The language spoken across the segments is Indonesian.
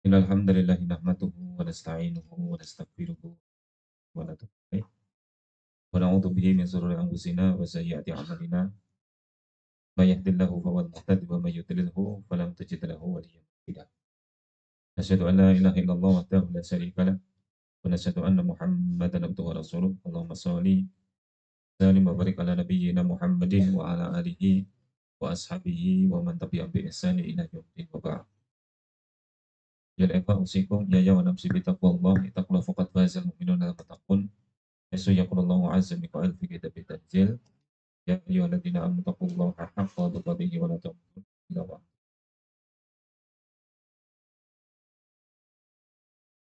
Innal hamdalillah nahmaduhu wa nasta'inuhu wa nastaghfiruhu wa natubu ilaih wa na'udzu bihi min shururi anfusina wa sayyiati a'malina may yahdihillahu fahuwal muhtadi wa may yudlilhu falam tajid lahu waliyyan mursyida. Asyhadu an la ilaha illallah wahdahu la syarika lah wa nasyhadu anna Muhammadan abduhu wa rasuluh. Allahumma shalli sallim wa barik ala nabiyyina Muhammadin wa ala alihi wa ashabihi wa man tabi'ahum bi ihsani ila yaumil wa ba'd. Ya ikhwan usikum ya wa nafsi bi taqwallah ittaqullah faqad fazal mu'minuna al-muttaqun. Yasu yaqulullahu azza min qa'il fi kitabih tanzil. Ya ayyuhalladzina amanu taqullaha haqqa tuqatih wa la tamutunna illa wa antum.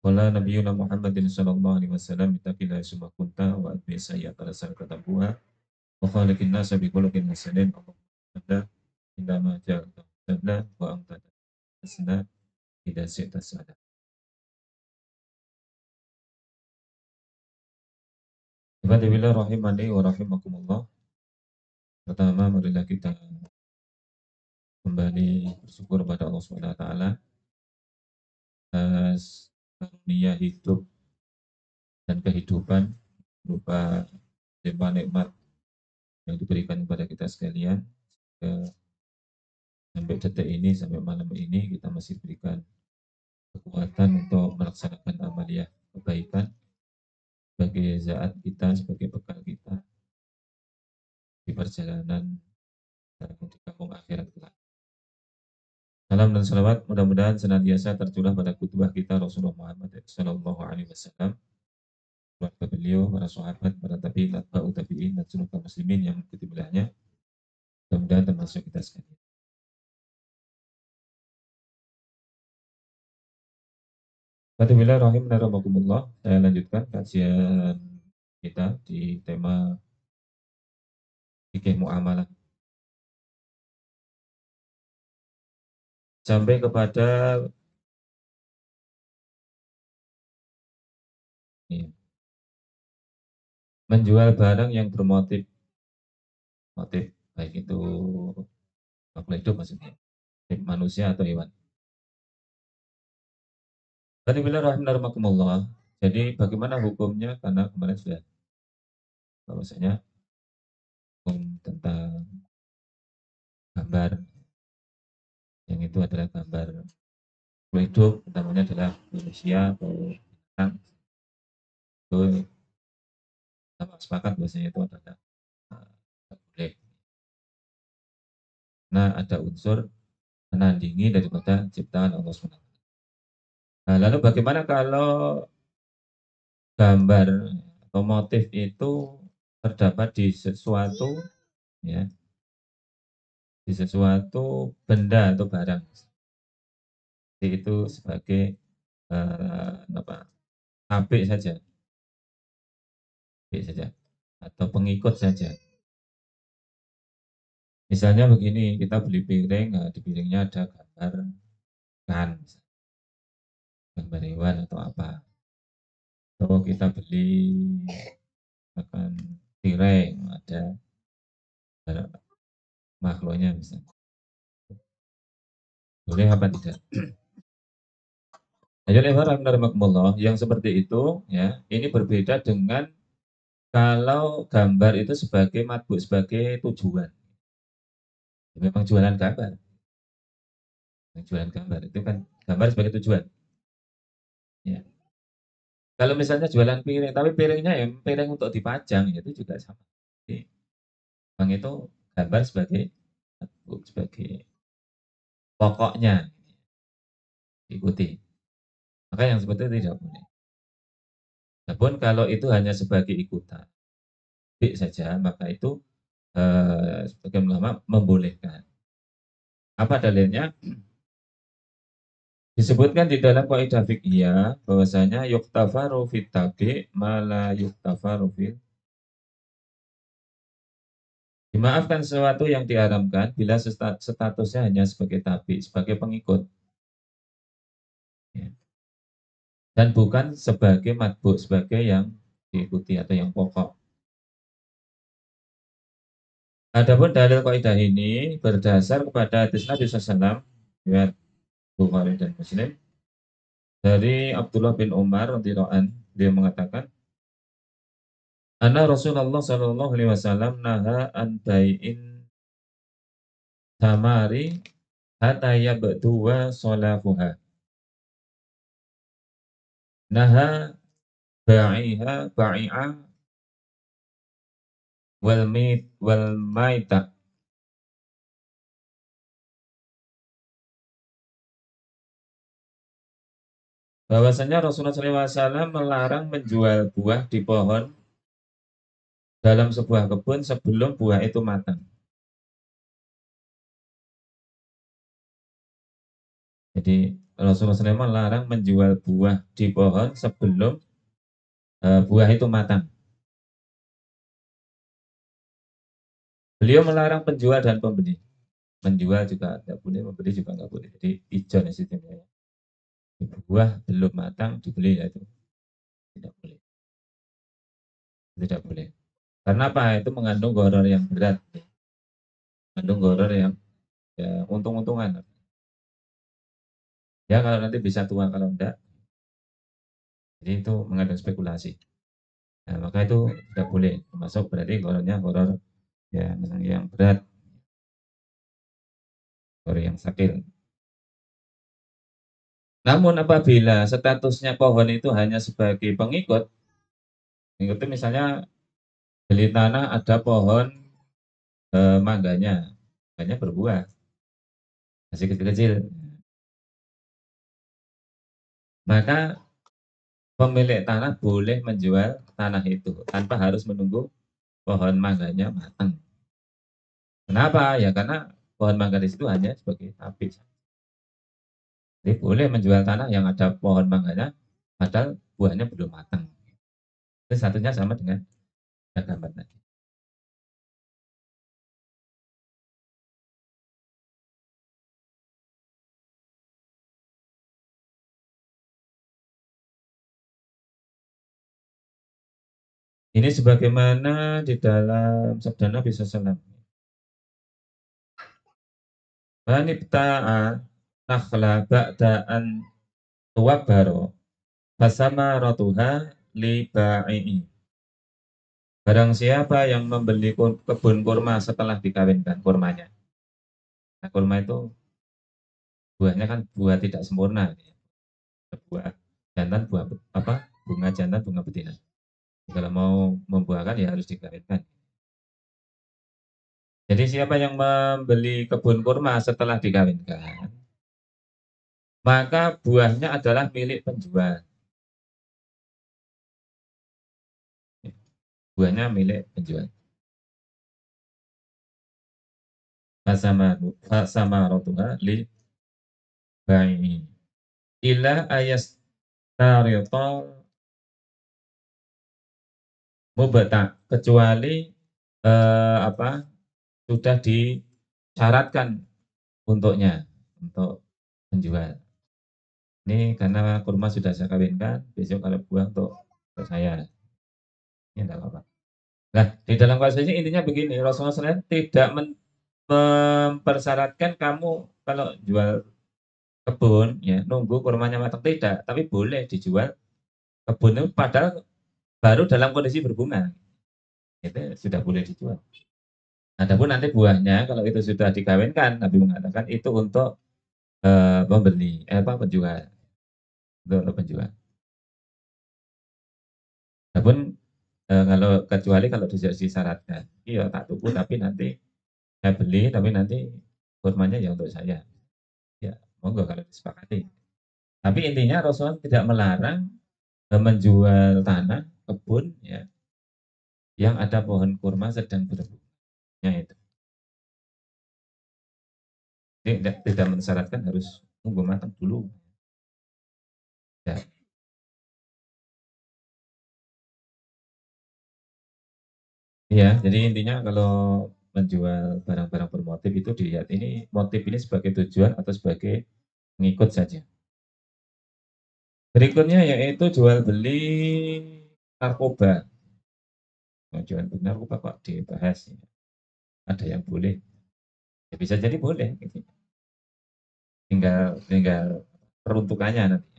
Qala nabiyyuna Muhammadin sallallahu alaihi wasallam ittaqillaha summa kunta wa atbi sayyi'ata hasanatan tamhuha wa khaliqin nasa bi khuluqin hasanin. Allahumma inna ma ja'alta husna wa anta tasna idza syi'ta sada. Ibadillah rahimani wa rahimakumullah. Pertama marilah kita kembali bersyukur pada Allah Subhanahu wa taala atas karunia hidup dan kehidupan berupa nikmat yang diberikan kepada kita sekalian. Sampai detik ini, sampai malam ini kita masih berikan kekuatan untuk melaksanakan amaliyah kebaikan sebagai zaat kita, sebagai bekal kita di perjalanan di kampung akhirat kelak. Salam dan salawat mudah-mudahan senantiasa tercurah pada kutbah kita Rasulullah Muhammad Sallallahu Alaihi Wasallam, keluarga beliau, para sahabat, para tabi'in, atba'u tabi'in, dan seluruh kaum muslimin yang mengikuti beliaunya. Mudah-mudahan termasuk kita sekalian. Alhamdulillah rahim naramakumullah. Saya lanjutkan kajian kita di tema fikih muamalah. Sampai kepada ya, menjual barang yang bermotif, motif baik itu makhluk hidup maksudnya, manusia atau hewan. Alhamdulillah rahim naramakumullah. Jadi bagaimana hukumnya? Karena kemarin sudah bahwasanya hukum tentang gambar yang itu adalah gambar makhluk hidup, namanya adalah manusia atau binatang. Itu sama sepakat bahwasanya itu adalah boleh. Nah, ada unsur menandingi daripada ciptaan Allah SWT. Nah, lalu bagaimana kalau gambar atau motif itu terdapat di sesuatu, ya, di sesuatu benda atau barang, itu sebagai apa, apik saja, apik saja, atau pengikut saja. Misalnya begini, kita beli piring, nah, di piringnya ada gambar kan, gambar hewan atau apa. Atau kita beli makan tirai, ada makhluknya misalnya. Boleh apa tidak? Yang seperti itu, ya, ini berbeda dengan kalau gambar itu sebagai matbuk, sebagai tujuan. Memang jualan gambar. Yang jualan gambar itu kan gambar sebagai tujuan. Ya. Kalau misalnya jualan piring, tapi piringnya ya piring untuk dipajang, itu juga sama. Jadi, memang itu gambar sebagai matbuk, sebagai pokoknya diikuti. Maka yang seperti itu tidak boleh. Namun kalau itu hanya sebagai ikutan saja, maka itu sebagian ulama membolehkan. Apa dalilnya? Disebutkan di dalam kaidah fikih bahwasanya yuktafaru fit tabi mala yuktafaru fil. Dimaafkan sesuatu yang diharamkan bila statusnya hanya sebagai tabi, sebagai pengikut. Ya. Dan bukan sebagai matbuk, sebagai yang diikuti atau yang pokok. Adapun dalil kaidah ini berdasar kepada hadis Nabi SAW riwayat Bukhari dan Muslim Dari Abdullah bin Umar radhiyallahu an, dia mengatakan, "Anna Rasulullah sallallahu alaihi wasallam naha an bai'in tamari hatta yabduwa salafuha." Naha ba'i'a wal maita. Bahwasanya Rasulullah SAW melarang menjual buah di pohon dalam sebuah kebun sebelum buah itu matang. Jadi Rasulullah SAW melarang menjual buah di pohon sebelum buah itu matang. Beliau melarang penjual dan pembeli. Menjual juga tidak boleh, membeli juga nggak boleh. Jadi ijon sistemnya. Buah belum matang dibeli, ya itu tidak boleh. Tidak boleh. Karena apa? Itu mengandung gharar yang berat. Mengandung gharar yang ya, untung-untungan. Ya kalau nanti bisa tua, kalau enggak, jadi itu mengandung spekulasi. Nah, maka itu tidak boleh. Termasuk berarti ghararnya gharar yang berat, gharar yang sakit. Namun apabila statusnya pohon itu hanya sebagai pengikut, pengikut itu misalnya beli tanah ada pohon mangganya, mangganya berbuah, masih kecil-kecil. Maka pemilik tanah boleh menjual tanah itu tanpa harus menunggu pohon mangganya matang. Kenapa? Ya karena pohon mangga di situ hanya sebagai tapi. Jadi boleh menjual tanah yang ada pohon mangganya, padahal buahnya belum matang. Itu satunya sama dengan gambar tadi. Ini sebagaimana di dalam sabda Nabi SAW. Manibta'a nakhla ba'da'an tuwabbaro fasama rotuha li ba'i'i. Barang siapa yang membeli kebun kurma setelah dikawinkan kurmanya. Nah, kurma itu buahnya kan buah tidak sempurna. Buah jantan, buah apa? Bunga jantan, bunga betina. Kalau mau membuahkan ya harus dikawinkan. Jadi siapa yang membeli kebun kurma setelah dikawinkan, maka buahnya adalah milik penjual. Buahnya milik penjual. Fasama rotuha li bayi. Ila ayas tarito mubata, kecuali apa sudah disyaratkan untuknya untuk penjual. Ini karena kurma sudah saya kawinkan, besok kalau buah untuk saya. Ini tidak apa-apa. Nah, di dalam kasus ini intinya begini, Rasulullah SAW tidak mempersyaratkan kamu kalau jual kebun, ya nunggu kurmanya matang, tidak, tapi boleh dijual kebun itu padahal baru dalam kondisi berbunga, itu sudah boleh dijual. Adapun nanti buahnya kalau itu sudah dikawinkan, Nabi mengatakan itu untuk pembeli, apa penjual, untuk penjual. Adapun kalau kecuali kalau disyaratkan, iya tak tunggu tapi nanti saya beli, tapi nanti kurmanya ya untuk saya. Ya, monggo kalau disepakati. Tapi intinya Rasulullah tidak melarang menjual tanah kebun ya yang ada pohon kurma sedang berbunga itu. Jadi tidak mensyaratkan harus tunggu matang dulu. Ya, iya, jadi intinya kalau menjual barang-barang bermotif itu dilihat ini motif ini sebagai tujuan atau sebagai pengikut saja. Berikutnya yaitu jual beli narkoba. Nah, jual beli narkoba kok dibahas ya. Ada yang boleh, ya bisa jadi boleh. Gitu. Tinggal tinggal peruntukannya nanti.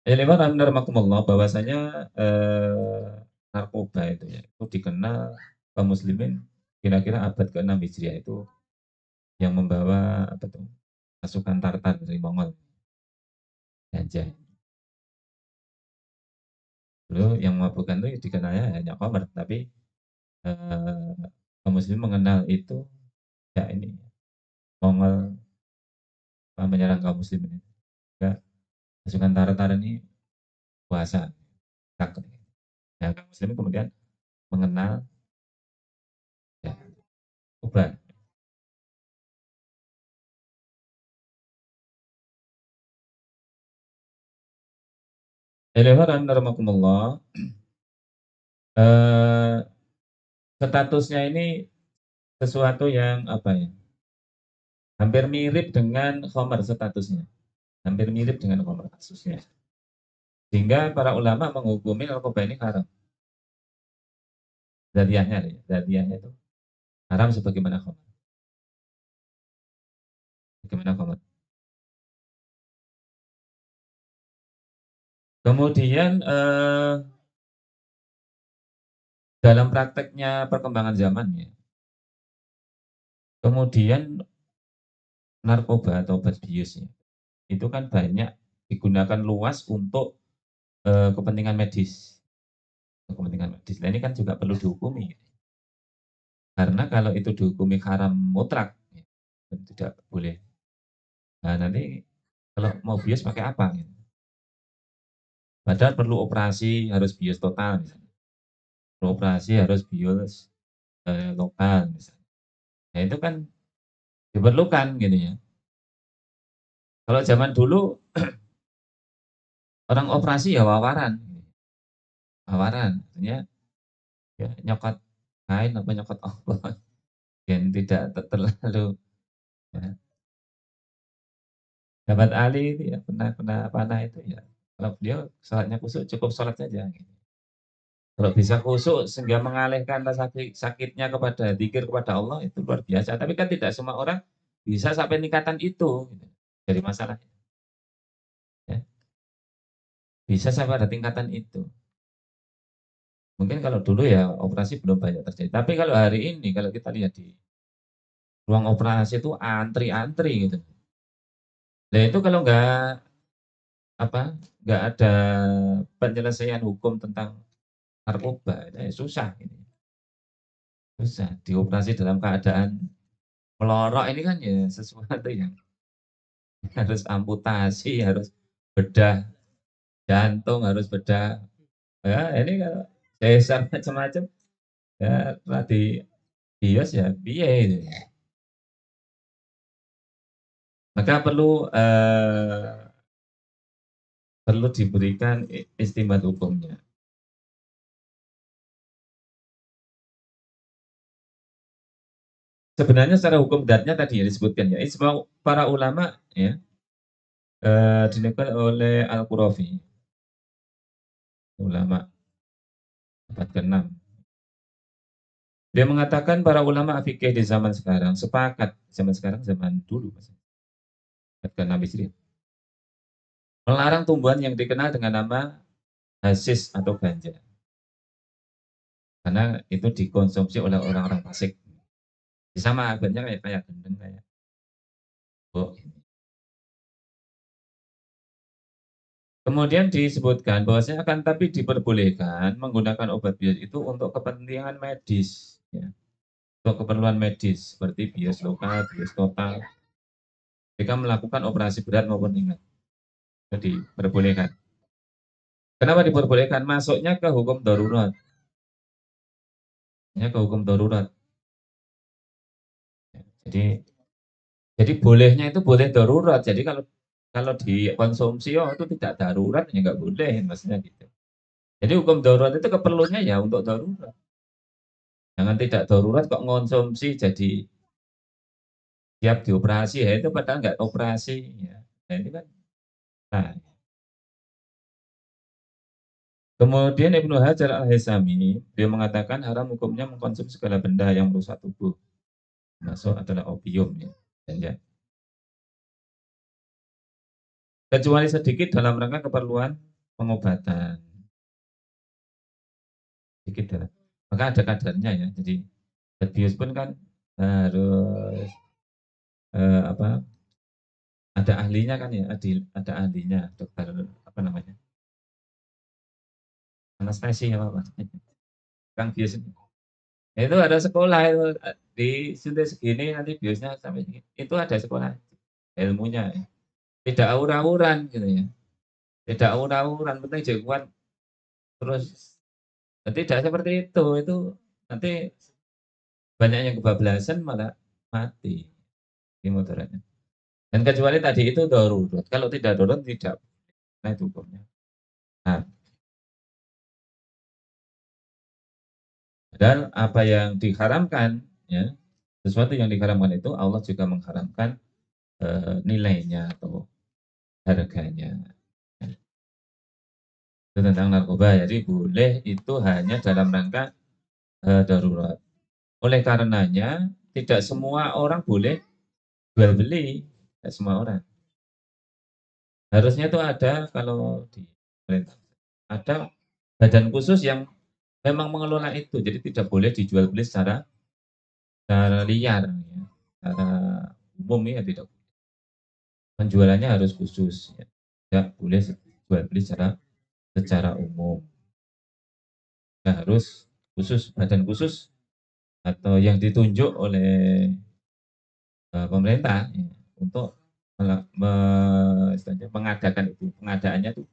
Ya lewat rahmatullah bahwasanya narkoba itu ya, itu dikenal kaum muslimin kira-kira abad ke-6 Hijriah itu yang membawa apa tuh, pasukan Tartar dari Mongol ganja. Dulu yang memabukkan itu dikenalnya hanya khamr, tapi kaum muslimin mengenal itu ya ini Mongol menyerang kaum muslimin. Ya, pasukan Tartar ini puasa, takut. Ya, kaum muslimin kemudian mengenal ya, obat. Elevaran rahmatullah, eh, statusnya ini sesuatu yang apa ya, hampir mirip dengan Homer statusnya, hampir mirip dengan Homer kasusnya. Sehingga para ulama menghukumi narkoba ini haram. Dadiahnya itu haram sebagaimana Homer. Bagaimana Homer. Kemudian dalam prakteknya perkembangan zaman ya, kemudian narkoba atau obat bius ya, itu kan banyak digunakan luas untuk kepentingan medis. Kepentingan medis. Nah, ini kan juga perlu dihukumi. Karena kalau itu dihukumi haram mutlak, ya, tidak boleh. Nah, nanti kalau mau bius pakai apa? Gitu. Padahal perlu operasi, harus bius total. Misalnya. Perlu operasi, harus bius lokal. Misalnya. Nah, itu kan diperlukan gitu ya. Kalau zaman dulu orang operasi ya wawaran. Wawaran, artinya ya, nyokot kain apa nyokot apa. Yang tidak terlalu ya. Sahabat Ali itu ya pernah pernah panah itu ya. Kalau beliau sholatnya kusuk cukup sholat saja. Gitu. Kalau bisa khusyuk sehingga mengalihkan rasa sakitnya kepada zikir kepada Allah itu luar biasa. Tapi kan tidak semua orang bisa sampai tingkatan itu gitu. Dari masalah ya. Bisa sampai pada tingkatan itu. Mungkin kalau dulu ya operasi belum banyak terjadi. Tapi kalau hari ini kalau kita lihat di ruang operasi itu antri-antri gitu. Nah itu kalau apa nggak ada penyelesaian hukum tentang narkoba, ya susah ini. Susah dioperasi dalam keadaan melorok ini kan ya sesuatu yang harus amputasi, harus bedah jantung, harus bedah. Ya, ini kalau cesar macam-macam, ya di bios ya biaya itu. Maka perlu diberikan istimbat hukumnya. Sebenarnya secara hukum datnya tadi ya disebutkan ya, semua para ulama ya dinukil oleh Al-Qurafi, ulama abad ke-6. Dia mengatakan para ulama fikih di zaman sekarang sepakat, zaman sekarang zaman dulu, abad ke-6 Hijriah, melarang tumbuhan yang dikenal dengan nama hasis atau ganja. Karena itu dikonsumsi oleh orang-orang fasik. Sama agaknya kayak kayak gendeng kayak oh. Kemudian disebutkan bahwasanya akan tapi diperbolehkan menggunakan obat bius itu untuk kepentingan medis, ya. Untuk keperluan medis seperti bius lokal, bius total. Jika melakukan operasi berat maupun ringan, itu diperbolehkan. Kenapa diperbolehkan? Masuknya ke hukum darurat, ya ke hukum darurat. Jadi Jadi bolehnya itu boleh darurat. Jadi kalau kalau dikonsumsi oh itu tidak darurat ya nggak boleh maksudnya gitu. Jadi hukum darurat itu keperluannya ya untuk darurat. Jangan tidak darurat kok konsumsi jadi siap dioperasi ya itu padahal nggak operasi ya. Nah, ini kan. Nah, kemudian Ibnu Hajar Al-Haythami dia mengatakan haram hukumnya mengkonsumsi segala benda yang merusak tubuh. Masuk adalah opium ya. Dan ya. Kecuali sedikit dalam rangka keperluan pengobatan sedikit ya. Maka ada kadarnya ya. Jadi zat bius pun kan harus apa ada ahlinya kan ya, ada ahlinya dokter apa namanya anestesi apa apa kang bius itu ada sekolah itu di suntik segini nanti biusnya sampai segini. Itu ada sekolah ilmunya ya. Tidak aur-auran gitu ya, tidak aur-auran penting jagoan terus. Tidak seperti itu nanti banyak yang kebablasan malah mati di motornya. Dan kecuali tadi itu darurat. Kalau tidak darurat tidak. Nah itu hukumnya. Nah, dan apa yang diharamkan, ya sesuatu yang diharamkan itu Allah juga mengharamkan nilainya atau harganya. Itu tentang narkoba. Jadi boleh itu hanya dalam rangka darurat. Oleh karenanya tidak semua orang boleh jual beli. Tidak semua orang. Harusnya itu ada kalau di pemerintah ada badan khusus yang memang mengelola itu. Jadi tidak boleh dijual beli secara liar, ya. Secara umum ya tidak. Penjualannya harus khusus. Ya. Tidak boleh jual beli secara umum. Nah, harus khusus badan khusus atau yang ditunjuk oleh pemerintah ya, untuk mengadakan itu. Pengadaannya itu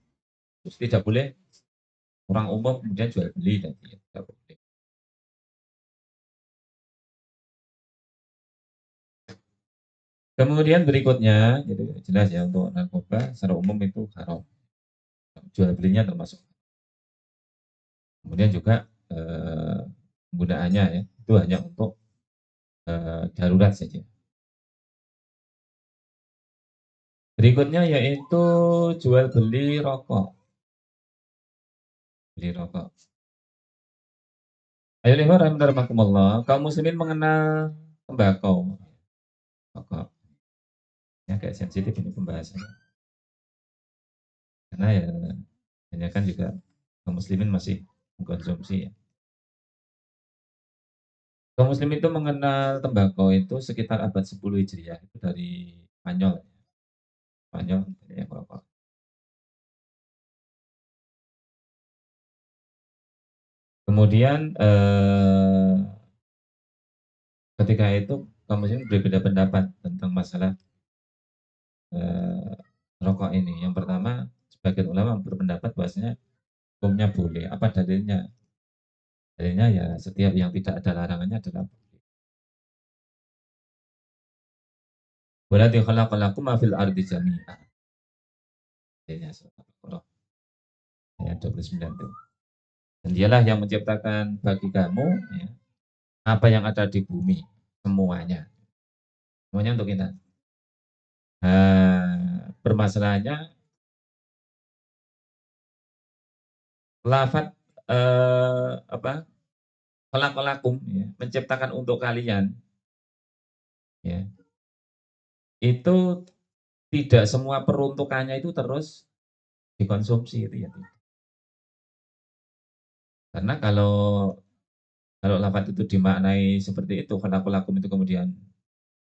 terus tidak boleh orang umum kemudian jual beli dan tidak boleh. Kemudian berikutnya, jadi jelas ya untuk narkoba secara umum itu haram. Jual belinya termasuk. Kemudian juga penggunaannya ya itu hanya untuk darurat saja. Berikutnya yaitu jual beli rokok. Beli rokok. Ayo rahimahumullah, kaum muslimin mengenal tembakau. Rokok. Ya kayak sensitif ini pembahasannya. Karena ya hanya kan juga kaum muslimin masih mengkonsumsi ya. Kaum muslim itu mengenal tembakau itu sekitar abad 10 Hijriah itu dari Spanyol. Spanyol yang merokok. Kemudian ketika itu kaum muslim berbeda pendapat tentang masalah rokok ini. Yang pertama, sebagian ulama berpendapat bahwasanya hukumnya boleh. Apa dalilnya? Dalilnya ya setiap yang tidak ada larangannya adalah boleh. Walati khalaqalakum ma fil ardi jami'ah. Dalilnya surat Al-Baqarah ayat 29 itu. Dan dialah yang menciptakan bagi kamu ya, apa yang ada di bumi semuanya. Semuanya untuk kita. Permasalahannya lafat apa khalaqalakum ya, menciptakan untuk kalian ya. Itu tidak semua peruntukannya itu terus dikonsumsi itu ya. Karena kalau lafaz itu dimaknai seperti itu, khalaqalakum itu kemudian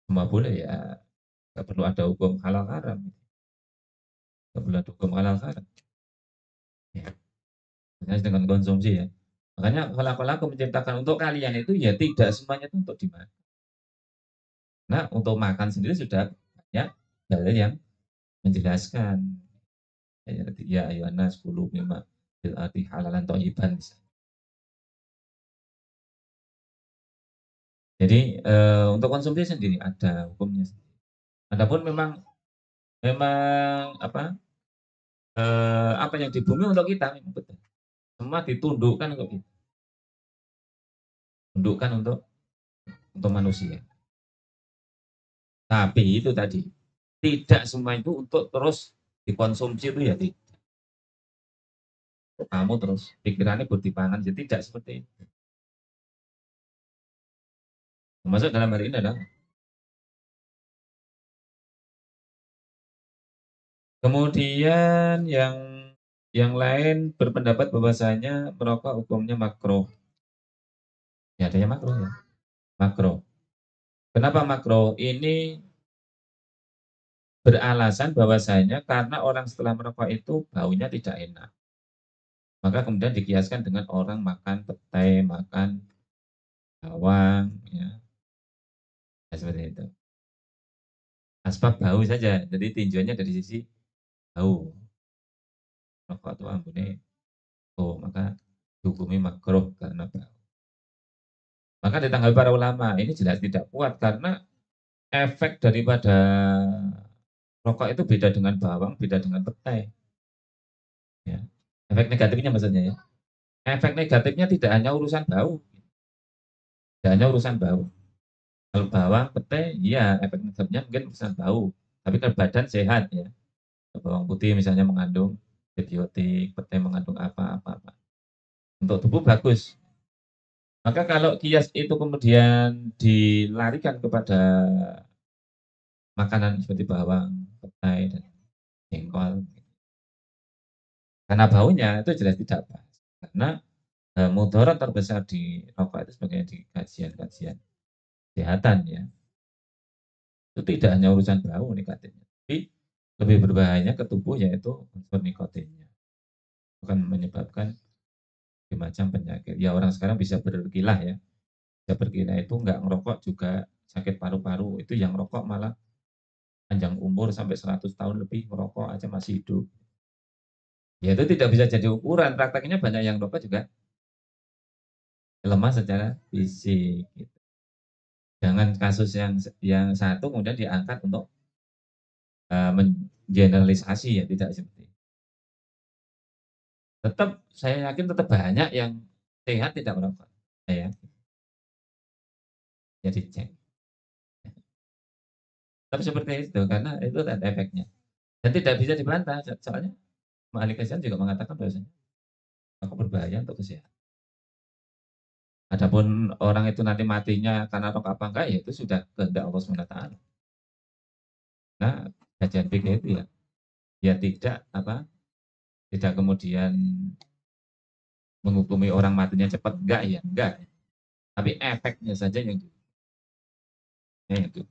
semua boleh ya, nggak perlu ada hukum halal haram, nggak perlu ada hukum halal haram. Ya, dengan konsumsi ya. Makanya khalaqalakum menciptakan untuk kalian itu ya tidak semuanya itu untuk dimakan. Nah, untuk makan sendiri sudah banyak dalil yang menjelaskan. Ya ayuhana 10 mimma bil arti halalan thayyiban. Jadi untuk konsumsi sendiri ada hukumnya. Adapun memang memang apa yang di bumi untuk kita memang betul. Semua ditundukkan untuk kita. Tundukkan untuk manusia. Tapi itu tadi tidak semua itu untuk terus dikonsumsi itu ya tidak. Kamu terus pikirannya berdipangan jadi tidak seperti itu. Termasuk dalam hari ini adalah kemudian yang Yang lain berpendapat bahwasanya merokok hukumnya makruh. Ya, adanya makruh ya. Makruh. Kenapa makruh? Ini beralasan bahwasanya karena orang setelah merokok itu baunya tidak enak. Maka kemudian dikiaskan dengan orang makan petai, makan bawang, ya, ya seperti itu. Asbab bau saja, jadi tinjauannya dari sisi bau. Rokok itu ambune, oh maka dihukumi makruh karena bau. Maka ditanggapi para ulama, ini jelas tidak kuat karena efek daripada rokok itu beda dengan bawang, beda dengan petai. Ya. Efek negatifnya maksudnya ya. Efek negatifnya tidak hanya urusan bau, tidak hanya urusan bau. Kalau bawang, petai, iya efek negatifnya mungkin urusan bau. Tapi kalau badan sehat ya. Bawang putih misalnya mengandung antibiotik, petai mengandung apa-apa. Untuk tubuh bagus. Maka kalau kias itu kemudian dilarikan kepada makanan seperti bawang, petai, dan jengkol, karena baunya itu jelas tidak pas. Karena mudarat terbesar di rokok itu sebagai di kajian-kajian kesehatan ya, itu tidak hanya urusan bau negatifnya, tapi lebih berbahayanya ke tubuh yaitu unsur nikotinnya. Akan menyebabkan berbagai macam penyakit. Ya orang sekarang bisa berkilah ya, bisa berkilah itu nggak ngerokok juga sakit paru-paru. Itu yang rokok malah panjang umur sampai 100 tahun lebih merokok aja masih hidup. Ya itu tidak bisa jadi ukuran. Prakteknya banyak yang rokok juga lemah secara fisik. Gitu. Jangan kasus yang satu kemudian diangkat untuk mengeneralisasi ya, tidak seperti itu. Tetap saya yakin tetap banyak yang sehat tidak merokok. Saya jadi cek. Tapi seperti itu karena itu ada efeknya dan tidak bisa dibantah soalnya ahli kesehatan juga mengatakan bahwasanya rokok berbahaya untuk kesehatan. Adapun orang itu nanti matinya karena rokok apa enggak ya itu sudah kehendak Allah SWT. Nah, kajian fikih itu ya, ya tidak apa, tidak kemudian menghukumi orang matinya cepat enggak ya, enggak. Tapi efeknya saja yang itu.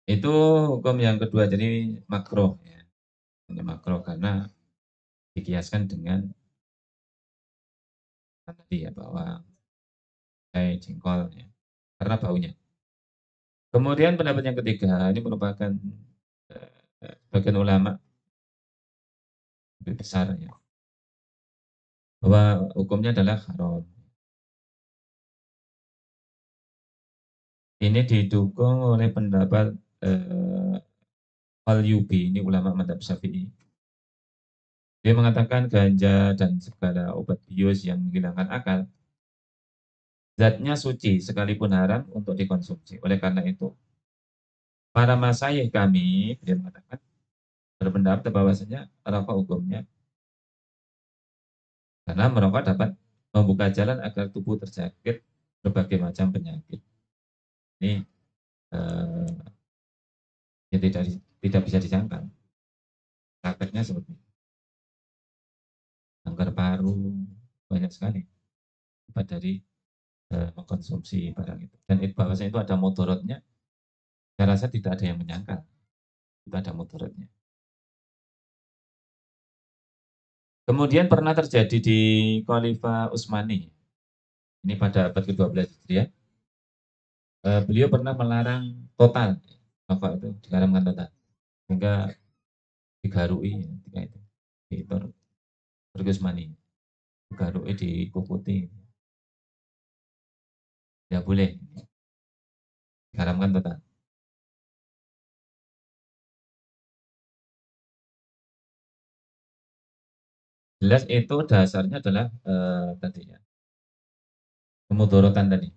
Itu hukum yang kedua jadi makro ya. Ini makro karena dikiaskan dengan tadi ya bahwa kayak jengkol ya, karena baunya. Kemudian pendapat yang ketiga ini merupakan bagian ulama lebih besar ya, bahwa hukumnya adalah haram. Ini didukung oleh pendapat Al-Yubi, ini ulama madhab Syafi'i. Dia mengatakan ganja dan segala obat bius yang menghilangkan akal, zatnya suci sekalipun haram untuk dikonsumsi. Oleh karena itu, para masyayikh kami, dia mengatakan, berpendapat bahwasanya rokok hukumnya, karena merokok dapat membuka jalan agar tubuh terjangkit berbagai macam penyakit. Ini ya tidak bisa disangkal. Prakteknya seperti kanker paru, banyak sekali akibat dari mengkonsumsi barang itu. Dan itu bahwasanya itu ada mudaratnya, saya rasa tidak ada yang menyangkal itu ada mudaratnya. Kemudian pernah terjadi di Khalifah Utsmani, ini pada abad ke-12 Hijriah, beliau pernah melarang total rokok itu, diharamkan total, sehingga digarui ketika itu di Turki Utsmani, digarui, dikukuti, ya boleh, diharamkan total. Jelas itu dasarnya adalah tadi ya, kemudorotan tadi,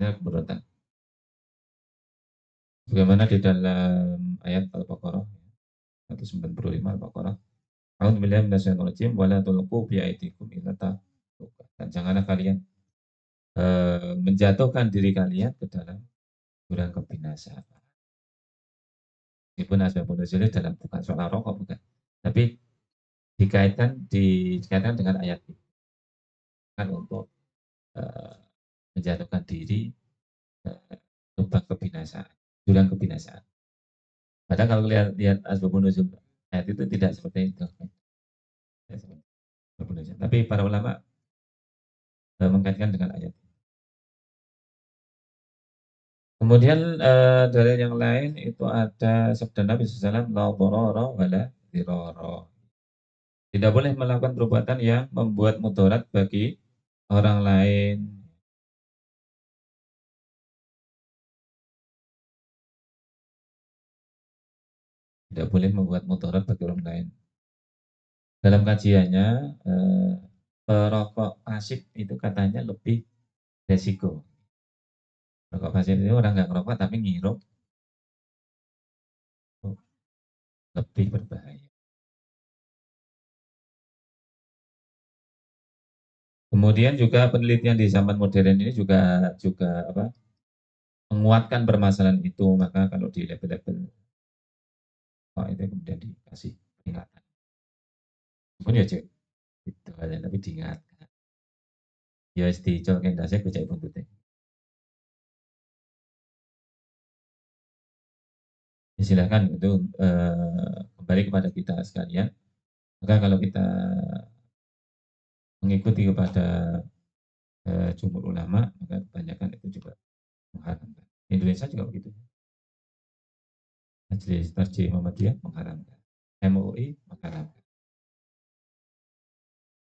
ya, kemudorotan. Bagaimana di dalam ayat Al-Baqarah 195 Al-Baqarah. A'udzubillahi minasyaitonir rajim wala tulqu biaidikum ila tahluka. Dan janganlah kalian menjatuhkan diri kalian ke dalam jurang kebinasaan. meskipun asbabun nuzulnya dalam bukan soal rokok bukan, tapi dikaitkan dengan ayat ini kan untuk uh, menjatuhkan diri lubang kebinasaan, jurang kebinasaan. Padahal kalau lihat asbabun nuzul ayat itu tidak seperti itu. Tidak seperti asbabun nuzul. Tapi para ulama mengkaitkan dengan ayat. Kemudian dari yang lain itu ada sabda Nabi SAW, la dharara wala dirara. Tidak boleh melakukan perbuatan yang membuat mudarat bagi orang lain. Tidak boleh membuat mudarat bagi orang lain. Dalam kajiannya, perokok pasif itu katanya lebih resiko. Perokok pasif itu orang nggak ngerokok tapi ngirup, oh, lebih berbahaya. Kemudian juga penelitian di zaman modern ini juga juga apa menguatkan permasalahan itu. Maka kalau di label-label oh, itu kemudian dikasih peringatan. Pun ya cek itu aja tapi diingat. Ya dicolok yang dasar becak buntutnya. Ya, silakan itu kembali kepada kita sekalian. Maka kalau kita mengikuti kepada jumhur ulama, maka kebanyakan itu juga mengharamkan. Indonesia juga begitu. Majelis Tarjih Muhammadiyah mengharamkan. MUI mengharamkan.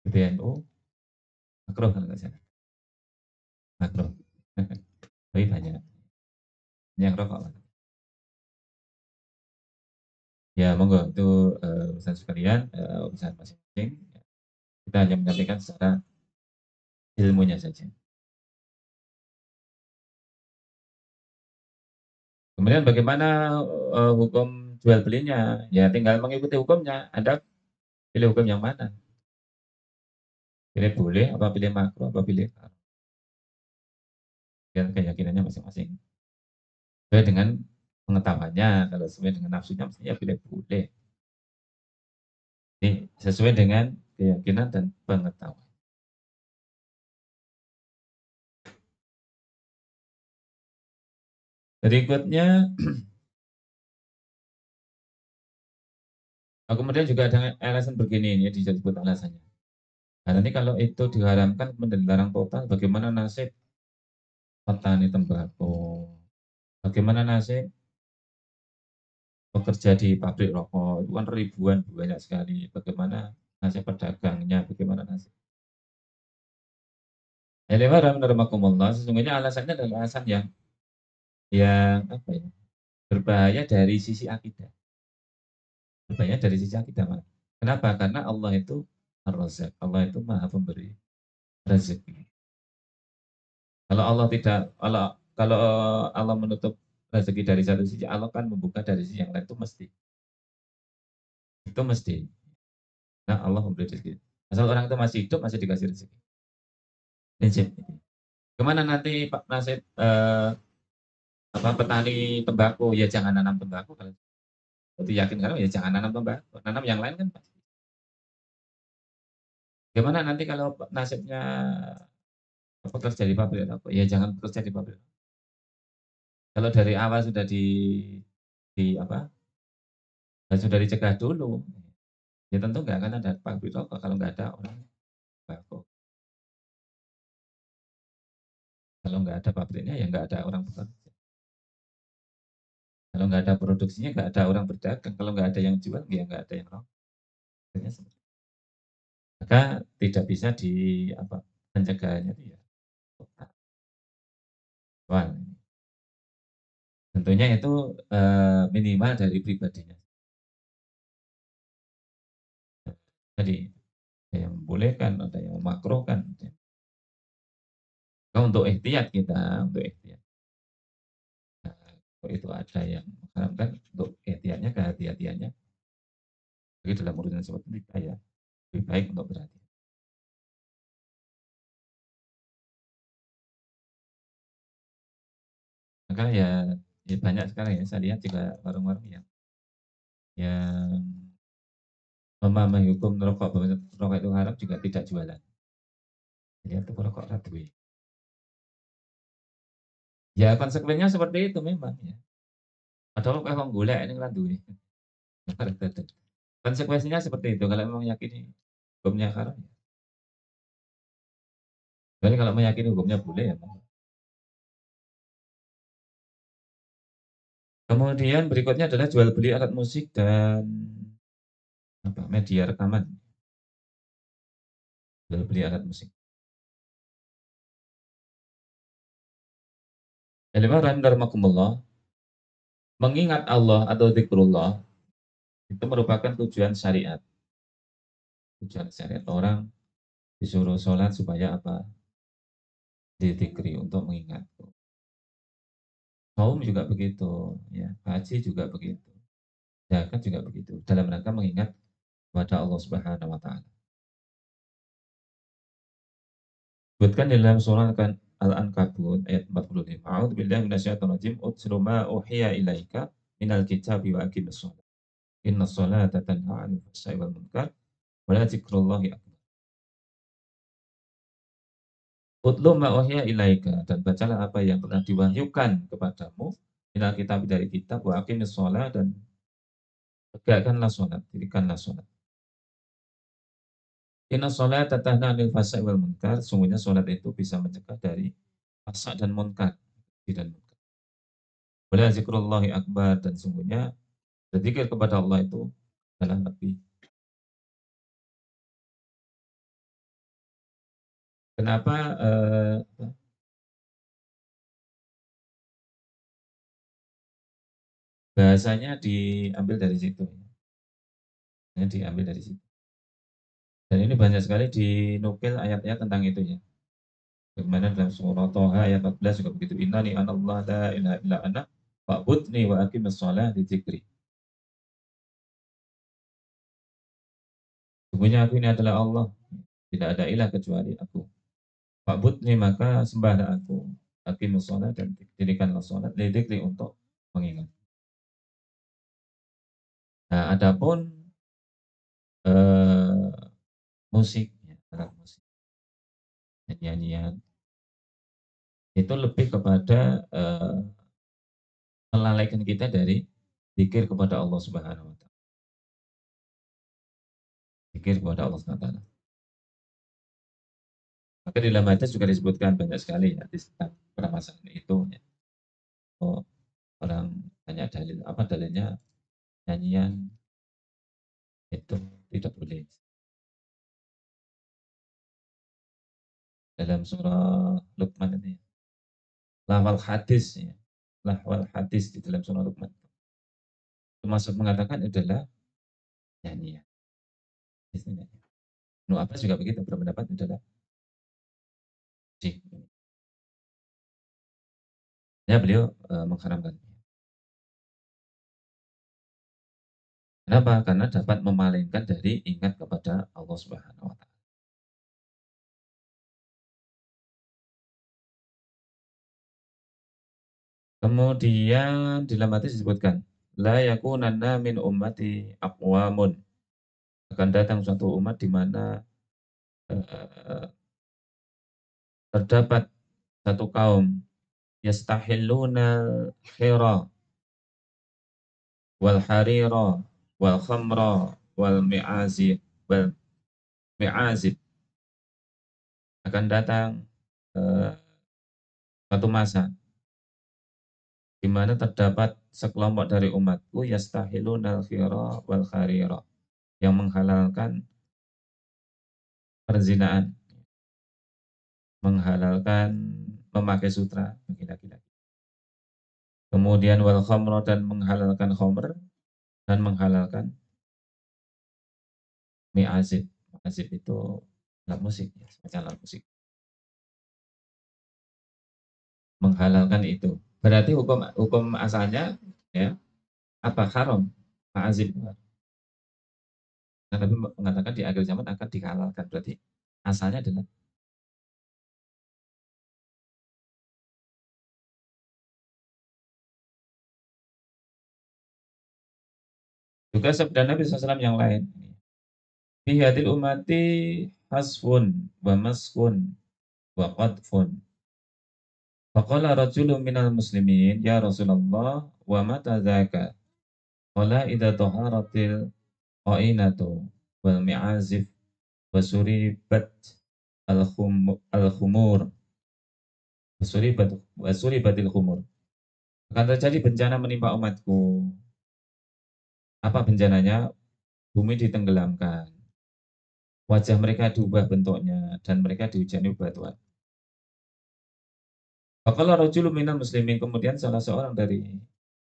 PBNU makruh kalau nggak salah. Makruh. Tapi banyak yang rokok. Ya monggo itu urusan sekalian, urusan masing-masing. Kita hanya menyampaikan secara ilmunya saja. Kemudian bagaimana hukum jual belinya? Ya tinggal mengikuti hukumnya. Anda pilih hukum yang mana? Pilih boleh, apa pilih makruh, apa pilih haram. Dan keyakinannya masing-masing. Sesuai dengan pengetahuannya. Kalau sesuai dengan nafsunya, mestinya pilih boleh. Ini sesuai dengan keyakinan dan pengetahuan. Berikutnya, kemudian juga ada alasan begini, ini disebut alasannya. Nah, nanti kalau itu diharamkan, kemudian dilarang total, bagaimana nasib petani tembakau? Bagaimana nasib pekerja di pabrik rokok? Itu kan ribuan, banyak sekali. Bagaimana nasib pedagangnya? Bagaimana nasib? Ya, lewat sesungguhnya alasannya adalah alasan yang apa ya, berbahaya dari sisi akidah. Berbahaya dari sisi akidah. Mas. Kenapa? Karena Allah itu Ar-Razzaq. Allah itu Maha Pemberi rezeki. Kalau Allah tidak, kalau Allah menutup rezeki dari satu sisi, Allah kan membuka dari sisi yang lain itu mesti. Itu mesti. Nah, Allah memberi rezeki. Asal orang itu masih hidup, masih dikasih rezeki. Prinsip. Kemana nanti Pak nasib apa petani tembakau? Ya jangan nanam tembakau kalau itu yakin kalau ya jangan nanam tembakau. Nanam yang lain kan pasti. Gimana nanti kalau nasibnya pekerja di pabrik rokok? Ya jangan bekerja di pabrik. Kalau dari awal sudah di apa? Sudah dicegah dulu. Ya tentu nggak akan ada pabrik rokok kalau nggak ada orang tembakau. Kalau nggak ada pabriknya ya nggak ada orang bekerja. Kalau nggak ada produksinya nggak ada orang berdagang. Kalau nggak ada yang jual ya nggak ada yang rokok. Maka tidak bisa di apa pencegahannya itu ya wah, tentunya itu minimal dari pribadinya. Jadi ada yang membolehkan, ada yang memakruhkan. Nah, untuk ikhtiar kita, untuk ikhtiar. Nah, kalau itu ada yang mengharamkan untuk ikhtiarnya, kehati-hatiannya. Jadi dalam urusan seperti itu ya lebih baik untuk berhati. Maka ya, ya banyak sekali ya saya lihat juga warung-warung yang yang memahami hukum rokok bahwa rokok itu haram juga tidak jualan. Jadi itu rokok radwe. Ya konsekuensinya seperti itu memang ya. Padahal kalau golek ini kan duwe. Konsekuensinya seperti itu kalau memang yakini hukumnya haram. Jadi kalau meyakini hukumnya boleh ya. Kemudian berikutnya adalah jual beli alat musik dan apa media rekaman. Jual beli alat musik. Elima rahimakumullah, mengingat Allah atau zikrullah itu merupakan tujuan syariat. Tujuan syariat orang disuruh sholat supaya apa? Dizikri untuk mengingat. Saum juga begitu, ya. Haji juga begitu. Zakat juga begitu. Dalam rangka mengingat kepada Allah Subhanahu wa taala. Sebutkan di dalam surah Al-Ankabut ayat 45. A'udzu billahi minasyaitonir rajim. Utslu ma uhiya ilaika minal kitabi wa aqimis shalah. Innas salata tanha 'anil fahsya'i wal munkar wa la dzikrullahi akbar. Utlu ma uhiya ilaika, dan bacalah apa yang telah diwahyukan kepadamu minal kitab, dari kitab, wa aqimis shalah, dan tegakkanlah salat, dirikanlah salat. Inna sholat tanha 'anil fahsya'i wal munkar. Sungguhnya sholat itu bisa mencegah dari fahsya dan munkar. Dan munkar. Wala zikrullahi akbar, dan sungguhnya berzikir kepada Allah itu adalah lebih. Kenapa bahasanya diambil dari situ? Ya, diambil dari situ. Dan ini banyak sekali dinukil ayat-ayat tentang itu ya. Bagaimana dalam surah Toha ayat 14 juga begitu. Innani anallah la ilaha illa ana fa'budni wa aqimis shalah di dzikri. Sungguhnya aku ini adalah Allah. Tidak ada ilah kecuali aku. Fa'budni, maka sembahlah aku. Aqimus shalah, dan dirikanlah salat lidzikri, untuk mengingat. Nah, adapun eh, musik, ya, alat musik, nyanyian, itu lebih kepada melalaikan kita dari zikir kepada Allah Subhanahu wa taala. Zikir kepada Allah Subhanahu wa taala. Maka di dalam hadis juga disebutkan banyak sekali hadis tentang permasalahan itu. Ya. Oh, orang tanya dalil, apa dalilnya nyanyian itu tidak boleh. Dalam surah Luqman ini, lafal hadis ya. Lafal hadis di dalam surah Luqman. Termasuk mengatakan adalah nyanyian. Ibnu Abbas juga begitu, berpendapat adalah musik. Ya, beliau mengharamkan. Kenapa? Karena dapat memalingkan dari ingat kepada Allah Subhanahu wa taala. Kemudian di dalam hadis disebutkan, la yakunanna min ummati aqwamun. Akan datang suatu umat di mana eh, terdapat satu kaum yastahilluna khira wal harira wal khamra wal mi'azib wal mi'azib. Akan datang eh, satu masa di mana terdapat sekelompok dari umatku yastahilunal khira wal kharira, yang menghalalkan perzinaan, menghalalkan memakai sutra bagi laki-laki. Kemudian wal khamra, dan menghalalkan khamr, dan menghalalkan mi'azib. Mi'azib itu alat musik, ya, semacam alat musik. Menghalalkan itu. Berarti hukum hukum asalnya ya apa, haram, mi'azib. Nah, Nabi mengatakan di akhir zaman akan dihalalkan. Berarti asalnya adalah Juga sabda Nabi SAW yang lain, fi hadil ummati hasfun wa maskun wa qadfun. Faqala rajulun minal muslimin, ya Rasulullah, wa mata dzaka? Qala idza taharatil qainatu wal mi'azif wa suribat al-khumur wa suribatil khumur. Akan terjadi bencana menimpa umatku. Apa bencananya? Bumi ditenggelamkan, wajah mereka diubah bentuknya, dan mereka dihujani batuan. Faqala rajulun minal muslimin, kemudian salah seorang dari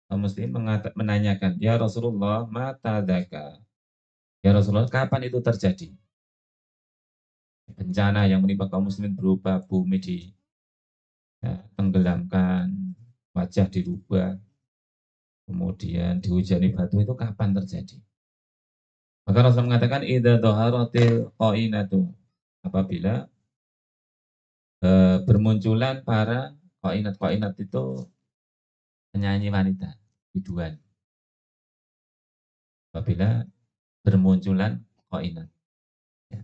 kaum muslim menanyakan, ya Rasulullah, mata dzaka? Ya Rasulullah, kapan itu terjadi? Bencana yang menimpa kaum muslimin berupa bumi ditenggelamkan, wajah dirubah, kemudian dihujani batu, itu kapan terjadi? Maka Rasul mengatakan, idza dhaharatil qainatu, apabila bermunculan para qainat itu penyanyi wanita, biduan. Apabila bermunculan qainat. Ya.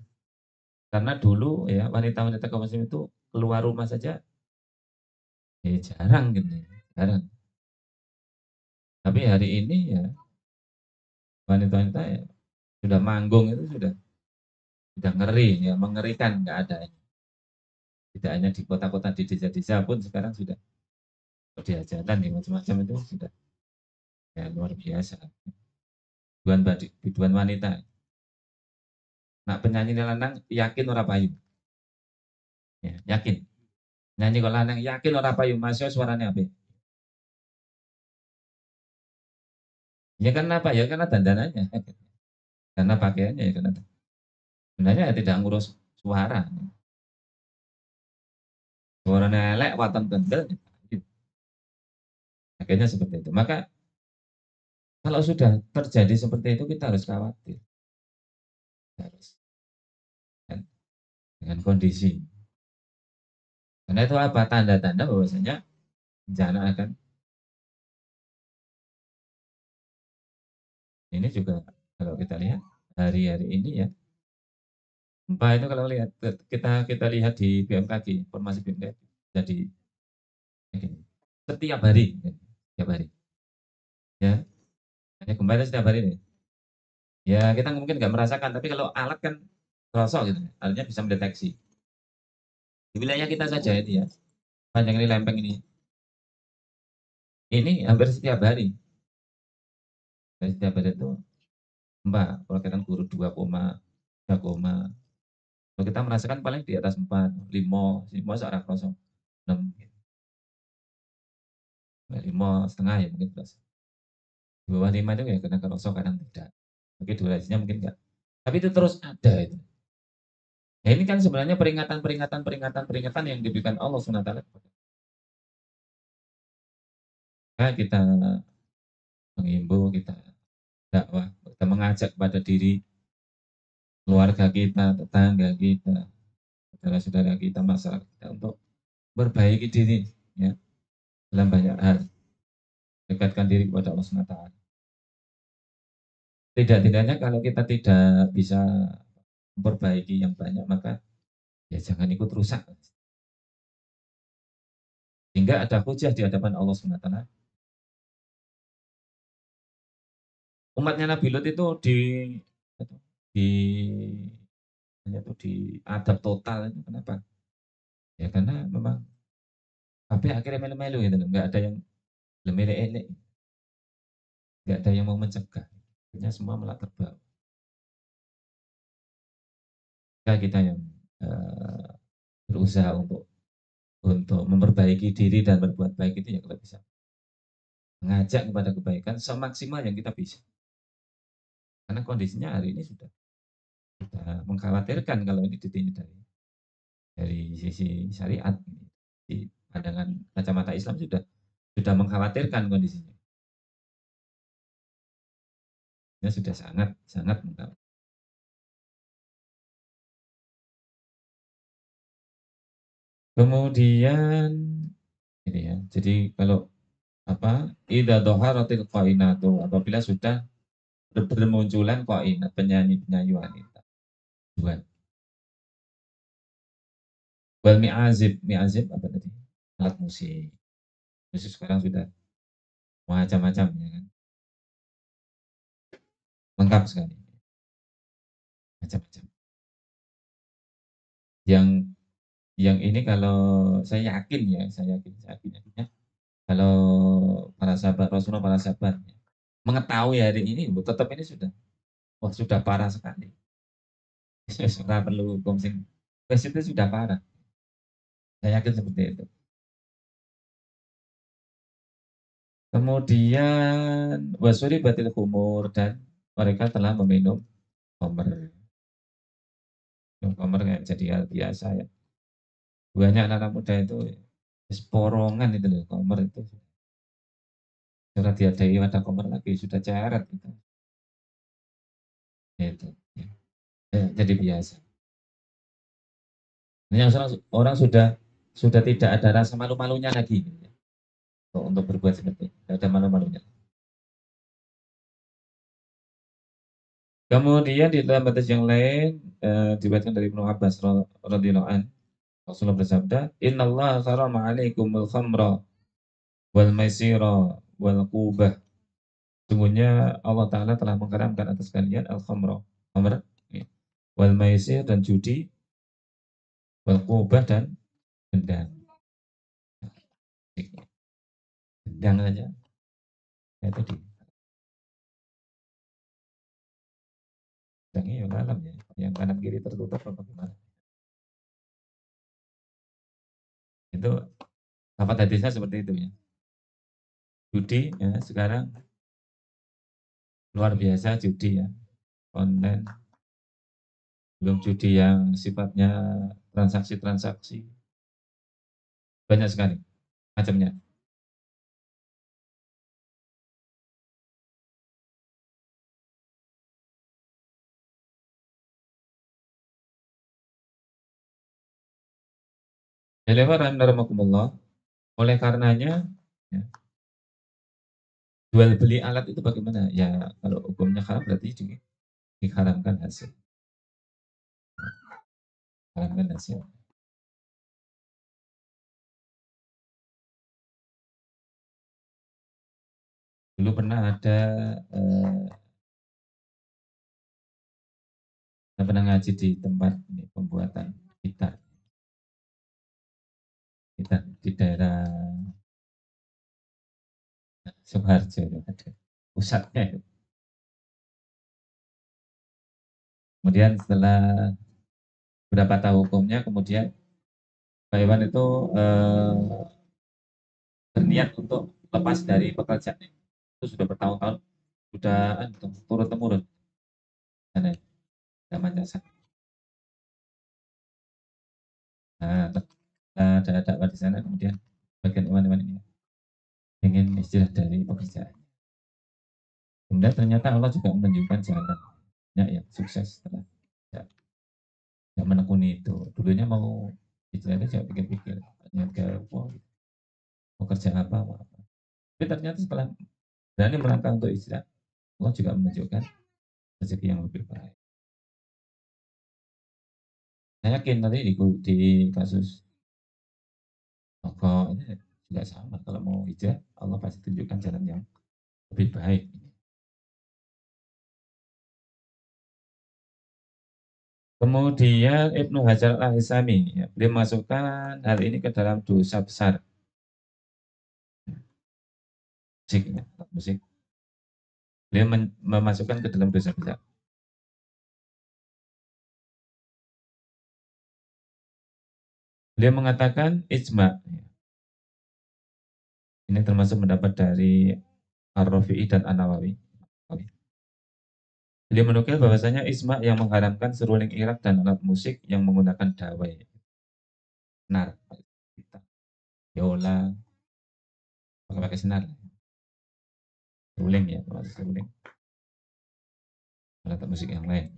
Karena dulu ya wanita-wanita kaum muslim itu keluar rumah saja jarang gitu, jarang. Tapi hari ini ya wanita-wanita ya, sudah manggung itu sudah ngeri ya, mengerikan keadaannya. Tidak hanya di kota-kota, di desa-desa pun sekarang sudah di hajatan di macam-macam itu sudah ya luar biasa. Biduan wanita. Nah penyanyi lanang yakin ora payu. Ya, yakin. Nyanyi kok lanang yakin ora payu, masih suaranya apa? Ya karena apa? Ya karena dandanannya. Karena pakaiannya ya karena sebenarnya ya tidak ngurus suara. Suaranya elek, watan kendel. Akhirnya seperti itu. Maka kalau sudah terjadi seperti itu kita harus khawatir. Harus kan, dengan kondisi. Karena itu apa? Tanda-tanda bahwasanya bencana akan ini juga kalau kita lihat hari-hari ini ya. Gempa itu kalau lihat kita kita lihat di BMKG, informasi BMKG jadi setiap hari, setiap hari. Ya, hanya gempa itu setiap hari nih. Ya kita mungkin nggak merasakan, tapi kalau alat kan terasa gitu, alatnya bisa mendeteksi. Di wilayah kita saja ini ya, panjang ini lempeng ini hampir setiap hari. Dan setiap hari itu gempa, perkiraan guru 2, 3, kalau kita merasakan paling di atas 4, 5, 5 searah kosong, 6, 5,5 ya mungkin plus. Di bawah 5 itu ya kadang kerosok, kadang tidak. Tapi durasinya mungkin enggak. Tapi itu terus ada itu. Ya ini kan sebenarnya peringatan yang diberikan Allah SWT. Nah, kita mengimbau, kita dakwah, kita mengajak pada diri keluarga kita, tetangga kita, saudara-saudara kita, masyarakat kita untuk memperbaiki diri ya dalam banyak hal, dekatkan diri kepada Allah SWT. Tidak-tidaknya kalau kita tidak bisa memperbaiki yang banyak, maka ya jangan ikut rusak. Sehingga ada hujah di hadapan Allah SWT. Umatnya Nabi Lut itu di itu diadab total itu kenapa? Ya karena memang tapi akhirnya melu-melu gitu, nggak ada yang lebih elek, nggak ada yang mau mencegah. Akhirnya semua malah terbawa. Kita yang uh, berusaha untuk memperbaiki diri dan berbuat baik itu ya kalau bisa mengajak kepada kebaikan semaksimal yang kita bisa. Karena kondisinya hari ini sudah mengkhawatirkan kalau ini ditinjau dari sisi syariat, di pandangan kacamata Islam sudah mengkhawatirkan kondisinya. Ya sudah sangat sangat mengkhawatirkan. Kemudian ini ya. Jadi kalau apa? Idza dhaharatil qainatu, apabila sudah bermunculan qainat penyanyi-penyanyi wanita. Dua. Wal mi'azib, mi'azib apa tadi? Alat musik. Musik sekarang sudah macam-macam ya kan. Lengkap sekali. Macam-macam. Yang ini kalau saya yakin ya, kalau para sahabat Rasulullah, para sahabat ya, mengetahui hari ini, tetap ini sudah parah sekali. Sudah perlu hukum sing, itu sudah parah. Saya yakin seperti itu. Kemudian wasuri batil kumur, dan mereka telah meminum khamr. Minum khamr kayak jadi hal biasa ya. Banyak anak muda itu porongan itu loh, khamr itu. Sudah tiadai wadah khamr lagi, sudah carat gitu. Itu. Ya. Jadi biasa. Ini orang sudah tidak ada rasa malu-malunya lagi gitu ya, untuk berbuat seperti itu. Tidak ada malu-malunya. Kemudian di dalam batas yang lain diriwayatkan dari Ibnu Abbas radhiyallahu an, Rasulullah bersabda, "Innallaha harrama 'alaikumul khamra wal maisira wal qubah." Sungguhnya Allah Ta'ala telah mengharamkan atas kalian al-khamra, khamr, ya, wal maisir dan judi, wal qubah dan gendang. Gendang saja, ya tadi. Gendangnya yang dalam ya, yang kanan kiri tertutup apa gimana? Itu apa hadisnya seperti itu ya. Judi ya sekarang luar biasa, judi ya online, belum judi yang sifatnya transaksi-transaksi, banyak sekali macamnya. Oleh karenanya ya, jual beli alat itu bagaimana ya, kalau hukumnya haram berarti juga diharamkan hasil, haramkan hasil. Dulu pernah ada eh, saya pernah ngaji di tempat ini, pembuatan gitar, gitar di daerah Sukoharjo itu ada pusatnya itu. Kemudian setelah berapa tahu hukumnya, kemudian Pak Iwan itu berniat untuk lepas dari pekerjaan itu sudah bertahun-tahun, sudah turun temurun karena zaman jasa. Nah, ada dakwah di sana, kemudian bagian Iwan ini ingin istilah dari pekerjaan. Kemudian ternyata Allah juga menunjukkan jalannya yang sukses setelah tidak menekuni itu. Dulunya mau istilahnya saya pikir-pikir, niat ke mau kerja apa, mau apa. Tapi ternyata setelah berani melangkah untuk istilah, Allah juga menunjukkan rezeki yang lebih baik. Saya yakin nanti di kasus Koko ini juga sama. Kalau mau hijrah, Allah pasti tunjukkan jalan yang lebih baik. Kemudian Ibnu Hajar al-Haythami, ya, beliau masukkan hal ini ke dalam dosa besar. Musik, ya, musik. Beliau memasukkan ke dalam dosa besar. Beliau mengatakan ijma. Ya. Ini termasuk pendapat dari Ar-Rafi'i dan An-Nawawi. Beliau menukil bahwasanya ijma yang mengharamkan seruling Irak dan alat musik yang menggunakan dawai, senar, biola, pakai senar, seruling ya, termasuk seruling, alat musik yang lain.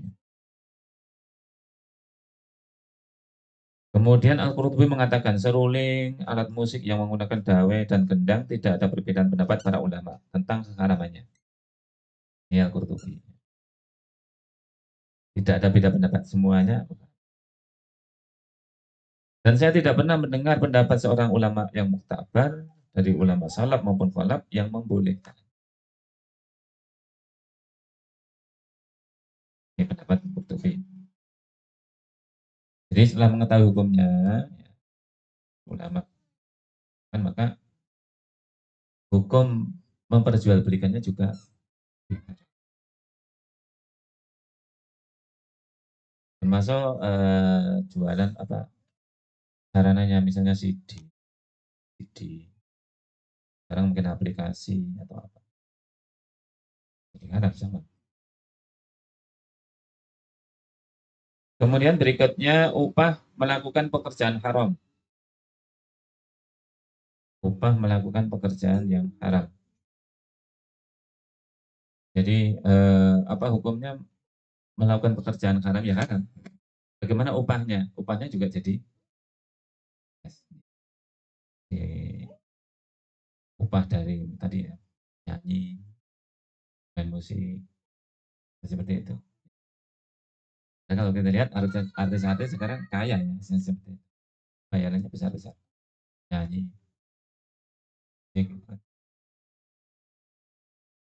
Kemudian Al-Qurtubi mengatakan seruling alat musik yang menggunakan dawai dan gendang tidak ada perbedaan pendapat para ulama tentang keharamannya. Ini Al-Qurtubi. tidak ada beda pendapat semuanya. Dan saya tidak pernah mendengar pendapat seorang ulama yang muktabar dari ulama salaf maupun khalaf yang membolehkan. Ini pendapat Qurtubi. Jadi setelah mengetahui hukumnya, ya, ulama kan maka hukum memperjualbelikannya juga termasuk jualan apa sarananya misalnya CD, sekarang mungkin aplikasi atau apa. Jadi kan sama. Kemudian berikutnya upah melakukan pekerjaan haram. Upah melakukan pekerjaan yang haram. Jadi apa hukumnya melakukan pekerjaan haram ya haram. Bagaimana upahnya? Upahnya juga jadi upah dari tadi ya nyanyi dan musik seperti itu. Nah, kalau kita lihat artis-artis sekarang kaya ya seperti itu. Bayarannya besar-besar. Nyanyi, musik.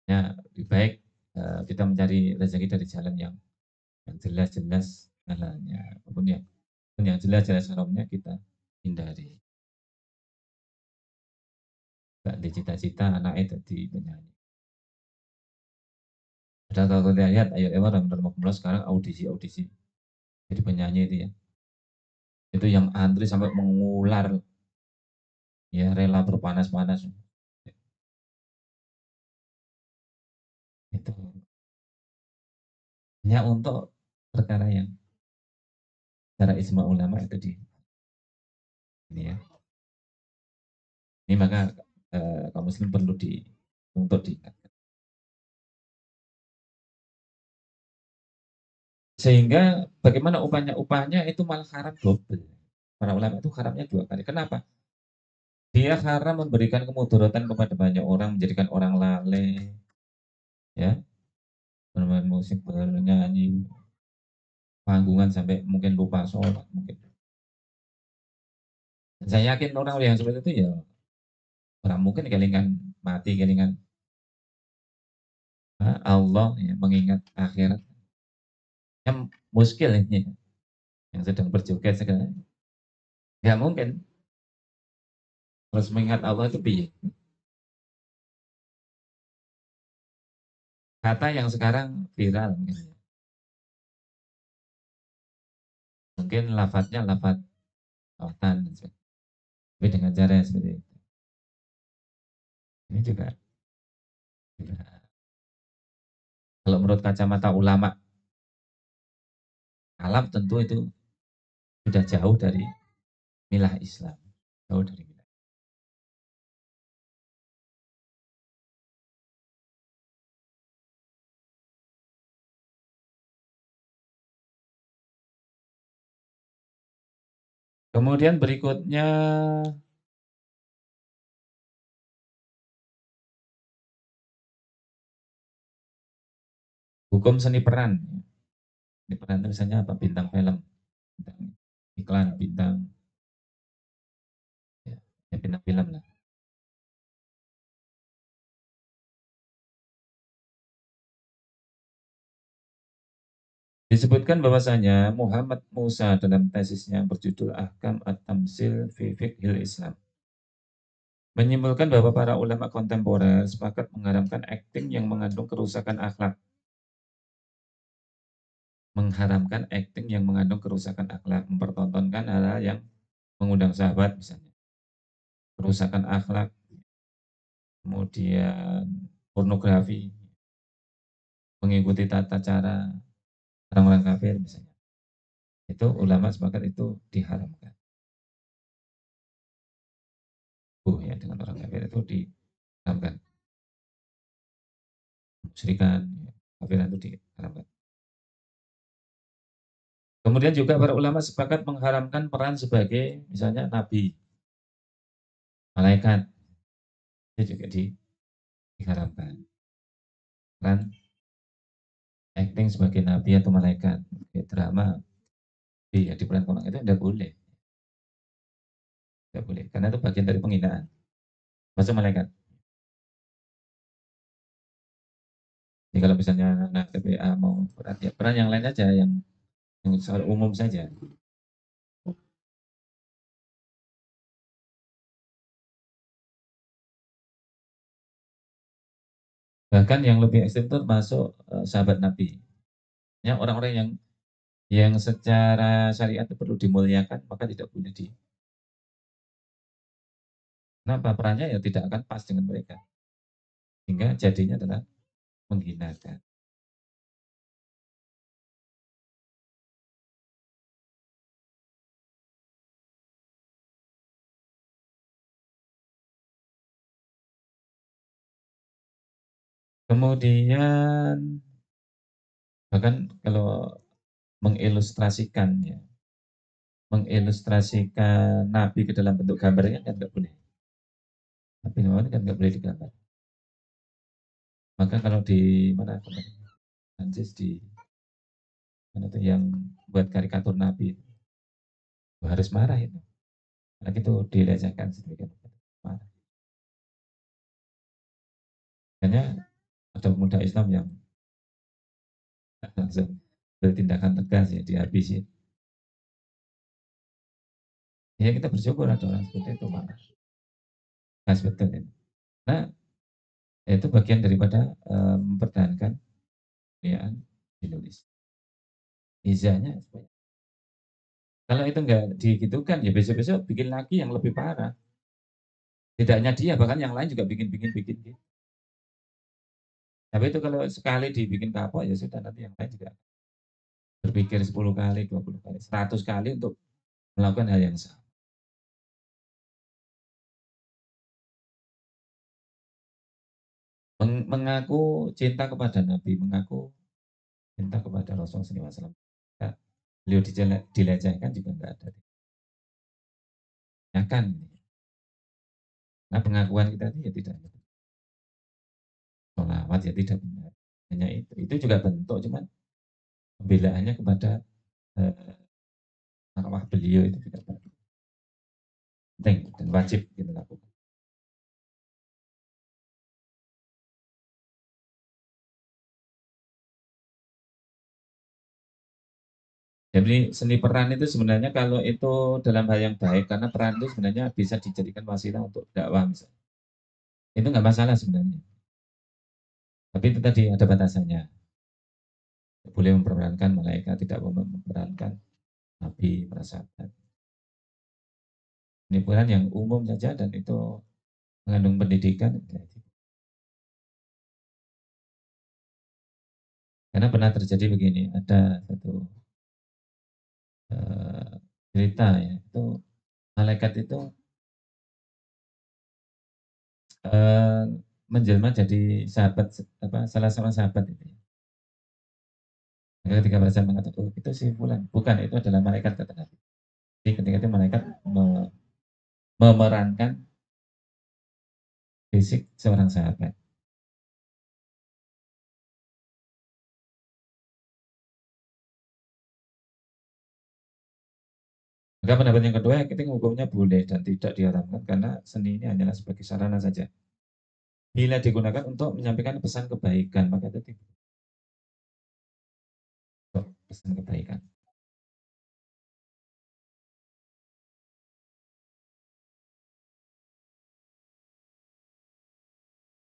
Ya, lebih baik kita mencari rezeki dari jalan yang jelas-jelas halalnya, maupun yang jelas-jelas haramnya kita hindari. Gak di cita-cita anaknya jadi penyanyi. Padahal kalau kita lihat, ayo Ewa Rahmatullah sekarang audisi-audisi jadi penyanyi itu ya. Itu yang antri sampai mengular, ya rela berpanas-panas. Itu hanya untuk perkara yang secara ijma ulama itu di ini ya. Ini maka kaum muslim perlu untuk diingat. Sehingga bagaimana upahnya? Upahnya itu malah haram double. Para ulama itu haramnya dua kali. Kenapa? Dia haram memberikan kemudaratan kepada banyak orang, menjadikan orang lalai, ya, bermain musik, bernyanyi, panggungan sampai mungkin lupa sholat, mungkin. Saya yakin orang yang seperti itu ya orang mungkin kelingan mati, kelingan Allah, ya, mengingat akhirat. Yang muskil ini, yang sedang berjoget segala. Nggak mungkin terus mengingat Allah itu piye. Kata yang sekarang viral, mungkin lafadznya lafadz lautan, tapi dengan cara yang seperti itu. Ini juga, kalau menurut kacamata ulama alam tentu itu sudah jauh dari milah Islam, jauh dari milah. Kemudian berikutnya hukum seni peran. Seni peran itu misalnya apa? Bintang film, bintang iklan, bintang ya, ya bintang film lah. Disebutkan bahwasanya Muhammad Musa dalam tesisnya yang berjudul Ahkam At-Tamsil fi Fiqhil Islam menyimpulkan bahwa para ulama kontemporer sepakat mengharamkan akting yang mengandung kerusakan akhlak. Mengharamkan akting yang mengandung kerusakan akhlak, mempertontonkan hal-hal yang mengundang sahabat misalnya. Kerusakan akhlak, kemudian pornografi, mengikuti tata cara orang-orang kafir misalnya. Itu ulama sepakat itu diharamkan. Ya dengan orang kafir itu diharamkan. Musyrikan, ya, kafiran itu diharamkan. Kemudian juga para ulama sepakat mengharamkan peran sebagai misalnya nabi, malaikat, itu juga diharamkan. Peran acting sebagai nabi atau malaikat, kayak drama, iya diperankan orang itu tidak boleh, karena itu bagian dari penghinaan. Masa malaikat. Jadi kalau misalnya anak TPA mau peran, ya peran yang lain aja, yang secara umum saja. Bahkan yang lebih ekstrim itu masuk sahabat Nabi. Ya, orang-orang yang secara syariat itu perlu dimuliakan, maka tidak boleh di. Kenapa? Perannya ya tidak akan pas dengan mereka. Hingga jadinya adalah menghinakan. Kemudian bahkan kalau mengilustrasikan ya, mengilustrasikan Nabi ke dalam bentuk gambarnya kan nggak boleh. Nabi Muhammad kan nggak boleh digambar. Maka kalau di mana Prancis di mana tuh yang buat karikatur Nabi itu harus marah itu. Karena itu dilecehkan sedemikian marah. Hanya ada pemuda Islam yang langsung bertindakan tegas ya dihabisin. Ya kita bersyukur ada orang seperti itu marah. Nah, betul itu. Nah, itu bagian daripada mempertahankan kebudayaan Indonesia. Izahnya supaya kalau itu enggak digitukan ya besok-besok bikin lagi yang lebih parah. Tidak hanya dia, bahkan yang lain juga bikin. Gitu. Tapi itu kalau sekali dibikin kapok ya sudah nanti yang lain juga berpikir 10 kali, 20 kali, 100 kali untuk melakukan hal yang sama. Mengaku cinta kepada Nabi, mengaku cinta kepada Rasulullah SAW. Ya, beliau dilecehkan juga enggak ada. Ya kan? Nah pengakuan kita ini ya tidak sholawat ya tidak benar. Hanya itu. Itu juga bentuk, cuman pembelaannya kepada arwah beliau itu juga penting dan wajib kita lakukan. Jadi seni peran itu sebenarnya kalau itu dalam hal yang baik, karena peran itu sebenarnya bisa dijadikan wasilah untuk dakwah misalnya. Itu nggak masalah sebenarnya. Tapi itu tadi ada batasannya. Boleh memperankan malaikat, tidak boleh memperankan nabi, para sahabat. Ini peran yang umum saja dan itu mengandung pendidikan. Karena pernah terjadi begini, ada satu uh, cerita ya, itu malaikat itu uh, menjelma jadi sahabat apa salah seorang sahabat itu. Maka ketika mereka mengatakan, oh itu si Fulan, bukan itu adalah malaikat kata Nabi. Jadi ketika itu malaikat memerankan fisik seorang sahabat. Maka pendapat yang kedua, kita hukumnya boleh dan tidak diharamkan karena seni ini hanyalah sebagai sarana saja. Bila digunakan untuk menyampaikan pesan kebaikan, maka itu tidak pesan kebaikan.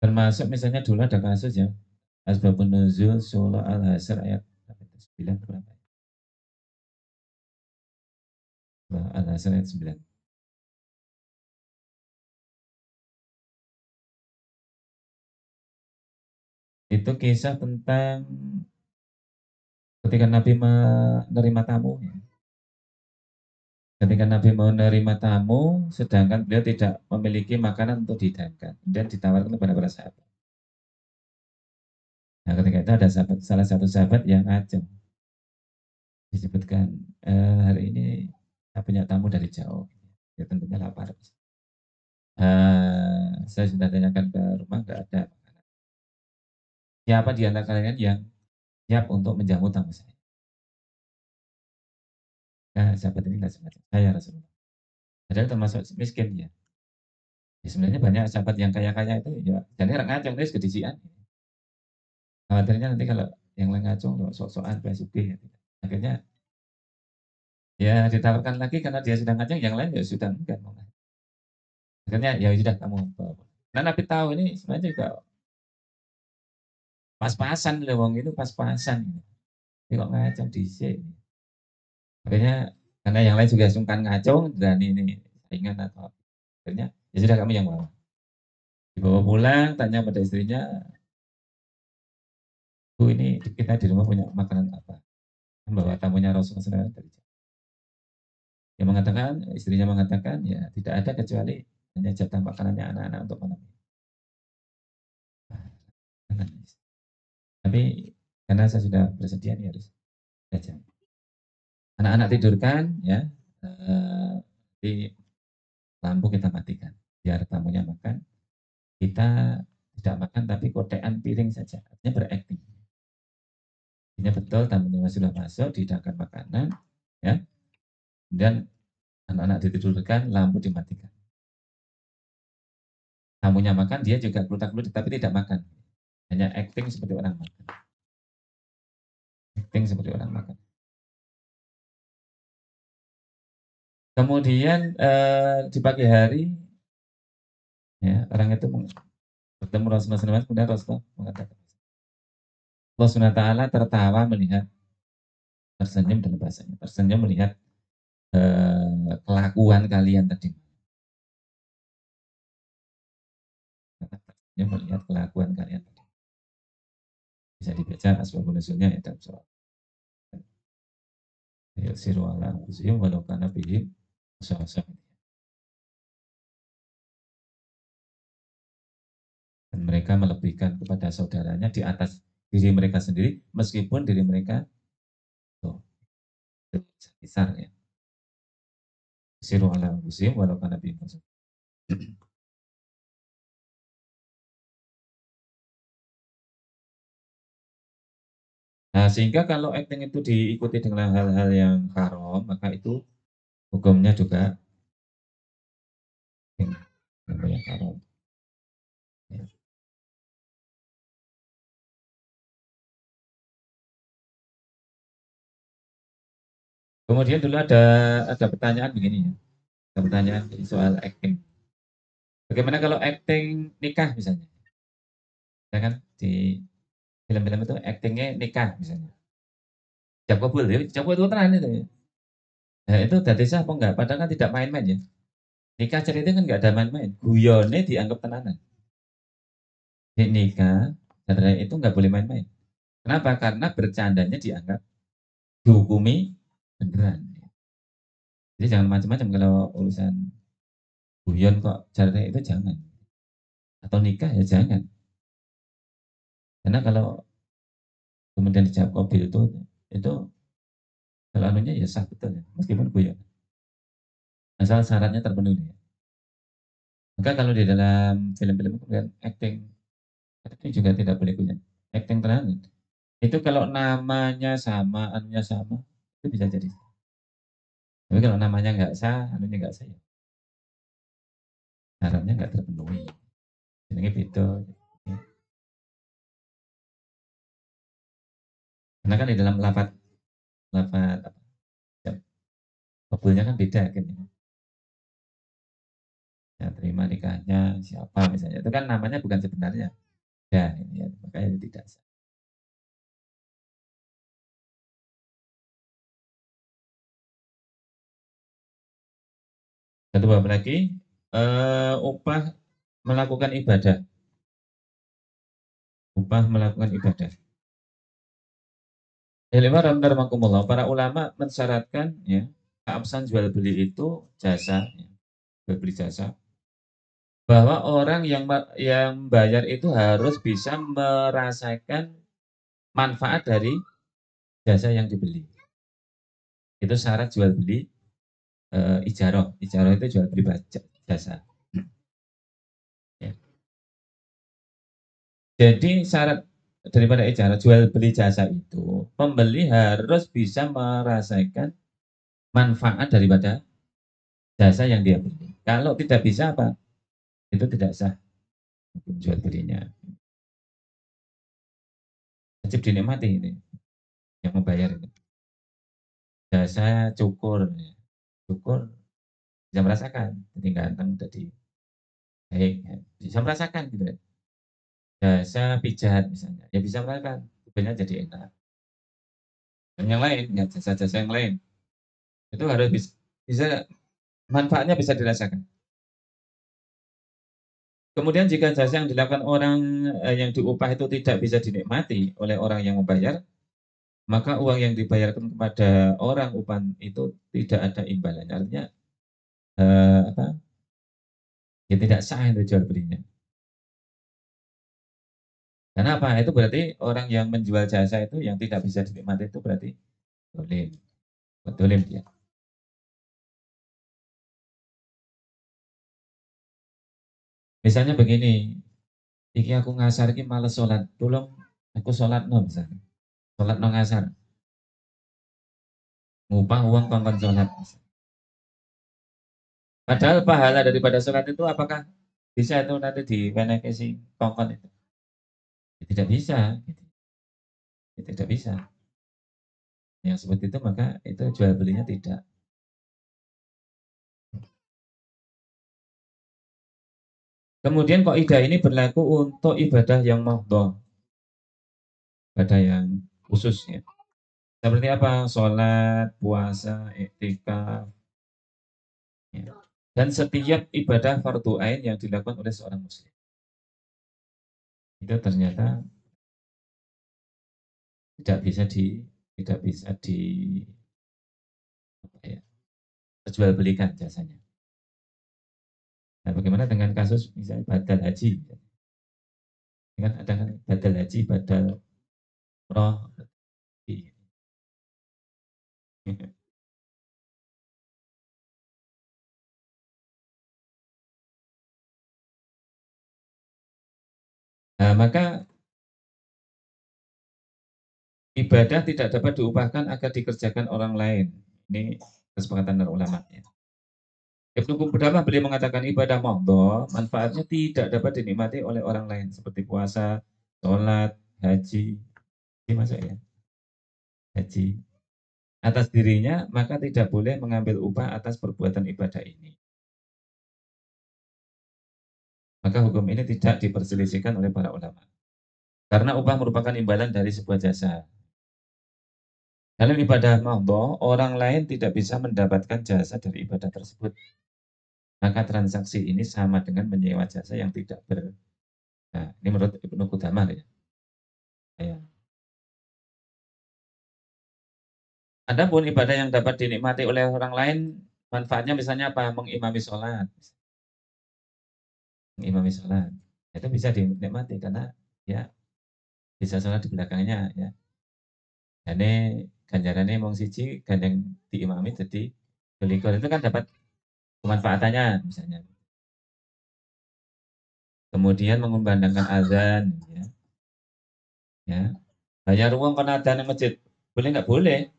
Termasuk misalnya dulu ada kasus ya, Asbabun Nuzul Surah Al-Hasr ayat 9 berapa? Al-Hasr ayat 9. Itu kisah tentang ketika Nabi menerima tamu. Ya. Ketika Nabi menerima tamu, sedangkan beliau tidak memiliki makanan untuk dihidangkan dan ditawarkan kepada para sahabat. Nah, ketika itu ada salah satu sahabat yang ajak disebutkan hari ini saya punya tamu dari jauh, ya tentunya lapar. Saya sudah tanyakan ke rumah nggak ada. Siapa di antara kalian yang siap untuk menjamu tamu saya. Nah, sahabat ini nggak semacam saya Rasulullah. Padahal termasuk miskin ya. Ya sebenarnya banyak sahabat yang kaya-kaya itu ya jadi orang ngacung terus kedisian. Khawatirnya nanti kalau yang lain ngacung sok-sokan PSUB ya. Akhirnya ya ditawarkan lagi karena dia sudah ngacung, yang lain ya sudah enggak mau. Akhirnya ya sudah kamu bawa. Nah, Nabi tahu ini sebenarnya juga pas-pasan loh, wong itu pas-pasan. Ini kok ngacung dhisik. Akhirnya karena yang lain juga sungkan ngacung, berani ini saingan atau apa. Akhirnya ya sudah kami yang bawa. Dibawa pulang, tanya pada istrinya, Bu ini kita di rumah punya makanan apa? Bawa tamunya Rasulullah SAW dari Jawa. Dia mengatakan, istrinya mengatakan, ya tidak ada kecuali hanya jatah makanannya anak-anak untuk malam ini. Tapi karena saya sudah bersedia nih harus belajar. Anak-anak tidurkan, ya, di lampu kita matikan, biar tamunya makan. Kita tidak makan tapi kotean piring saja, artinya berakting. Ini betul tamunya sudah masuk, dihidangkan makanan, ya, dan anak-anak ditidurkan, lampu dimatikan. Tamunya makan, dia juga kelutak-kelutik tapi tidak makan. Hanya acting seperti orang makan. Acting seperti orang makan. Kemudian di pagi hari, ya, orang itu bertemu Rasulullah SAW, kemudian Rasulullah mengatakan, Allah SWT tertawa melihat, tersenyum dalam bahasanya, tersenyum melihat kelakuan kalian tadi. Tersenyum melihat kelakuan kalian tadi. Bisa dibaca asbabun nuzulnya ya dalam surah. Ya siru ala anfusihim walau kana bihim khasasah. Dan mereka melebihkan kepada saudaranya di atas diri mereka sendiri, meskipun diri mereka tuh, besar ya. Siru ala anfusihim walau kana bihim khasasah. Nah, sehingga kalau acting itu diikuti dengan hal-hal yang haram, maka itu hukumnya juga yang haram. Ya. Kemudian dulu ada pertanyaan begini ya, ada pertanyaan soal acting. Bagaimana kalau acting nikah misalnya? Ya kan di film-film itu actingnya nikah misalnya. Jab kabul ya, jab kabul itu tenan itu ya. Nah, itu dari sah apa enggak? Padahal kan tidak main-main ya. Nikah cerita kan enggak ada main-main. Guyone dianggap tenanan. Di nikah, cerai itu enggak boleh main-main. Kenapa? Karena bercandanya dianggap dihukumi beneran. Jadi jangan macam-macam kalau urusan guyon kok cerai itu jangan. Atau nikah ya jangan. Karena kalau kemudian dijawab kabul itu kalau anunya ya sah betul ya, meskipun guyon. Asal syaratnya terpenuhi. Maka kalau di dalam film-film kemudian acting juga tidak boleh guyon. Acting terang. Itu kalau namanya sama, anunya sama, itu bisa jadi. Tapi kalau namanya nggak sah, anunya nggak sah, ya syaratnya nggak terpenuhi. Ini beda. Ya. Karena kan di dalam lafat lafat apa, ya, kabulnya kan beda kan. Ya, terima nikahnya siapa misalnya. Itu kan namanya bukan sebenarnya. Ya, ini ya, makanya tidak sah. Satu bab lagi, upah melakukan ibadah. Upah melakukan ibadah. Para ulama mensyaratkan ya, keabsahan jual beli itu jasa, ya, jual beli jasa, bahwa orang yang bayar itu harus bisa merasakan manfaat dari jasa yang dibeli. Itu syarat jual beli ijaroh. Ijaroh itu jual beli jasa. Ya. Jadi syarat daripada ijarah jual beli jasa itu, pembeli harus bisa merasakan manfaat daripada jasa yang dia beli. Kalau tidak bisa apa? Itu tidak sah jual belinya. Wajib dinikmati ini yang membayar ini. Jasa cukur, cukur bisa merasakan jadi ganteng, jadi baik, ya. Bisa merasakan gitu ya. Jasa pijat misalnya, ya bisa merasakan tubuhnya jadi enak. Dan yang lain, ya jasa-jasa yang lain itu harus bisa manfaatnya bisa dirasakan. Kemudian jika jasa yang dilakukan orang yang diupah itu tidak bisa dinikmati oleh orang yang membayar, maka uang yang dibayarkan kepada orang upah itu tidak ada imbalannya. Artinya apa? Ya tidak sah itu jual belinya. Karena apa? Itu berarti orang yang menjual jasa itu yang tidak bisa dinikmati itu berarti dolim. Dolim dia. Misalnya begini, iki aku ngasar iki males sholat, tolong aku sholat no misalnya. Sholat no ngasar, ngupah uang kongkon sholat. Padahal pahala daripada sholat itu apakah bisa itu nanti diwenehke si kongkon itu? Ya, tidak bisa, gitu. Ya, tidak bisa. Yang seperti itu maka itu jual belinya tidak. Kemudian kok ida ini berlaku untuk ibadah yang mahdhah, ibadah yang khususnya. Seperti apa? Sholat, puasa, iktikaf, ya. Dan setiap ibadah fardu ain yang dilakukan oleh seorang muslim. Itu ternyata tidak bisa di tidak bisa di apa ya, jual belikan jasanya. Nah, bagaimana dengan kasus misalnya badal haji? Kan ada kan badal haji, badal roh. Nah, maka ibadah tidak dapat diupahkan agar dikerjakan orang lain. Ini kesepakatan para ulama. Ya. Ibnu Qudamah beliau mengatakan ibadah mahdhah manfaatnya tidak dapat dinikmati oleh orang lain seperti puasa, sholat, haji, ini masuk ya, haji. Atas dirinya maka tidak boleh mengambil upah atas perbuatan ibadah ini. Maka hukum ini tidak diperselisihkan oleh para ulama. Karena upah merupakan imbalan dari sebuah jasa. Dalam ibadah mahdhah, orang lain tidak bisa mendapatkan jasa dari ibadah tersebut. Maka transaksi ini sama dengan menyewa jasa yang tidak ber. Nah, ini menurut Ibnu Qudamah ya. Ya. Adapun ibadah yang dapat dinikmati oleh orang lain, manfaatnya misalnya apa? Mengimami sholat. Mengimami sholat. Itu bisa dinikmati karena ya bisa sholat di belakangnya ya. Ini ganjarannya mong siji, gandeng diimami jadi belikor itu kan dapat kemanfaatannya misalnya. Kemudian mengumandangkan azan ya. Ya. Bayar uang karena azan di masjid. Boleh nggak boleh?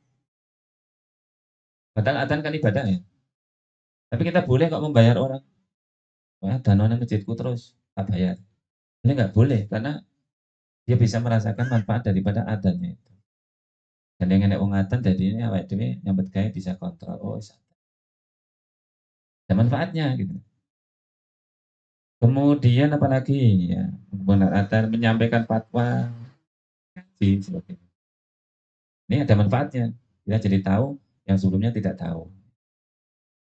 Padahal azan kan ibadah ya. Tapi kita boleh kok membayar orang. Wah, danone masjidku terus tak bayar. Boleh nggak boleh karena dia bisa merasakan manfaat daripada adanya itu. Dan yang enek wong adan jadi ini awake dhewe nyambet gawe bisa kontrol. Oh, ada manfaatnya gitu. Kemudian apalagi ya, adan menyampaikan fatwa ngaji sebagainya. Ini ada manfaatnya. Kita jadi tahu yang sebelumnya tidak tahu.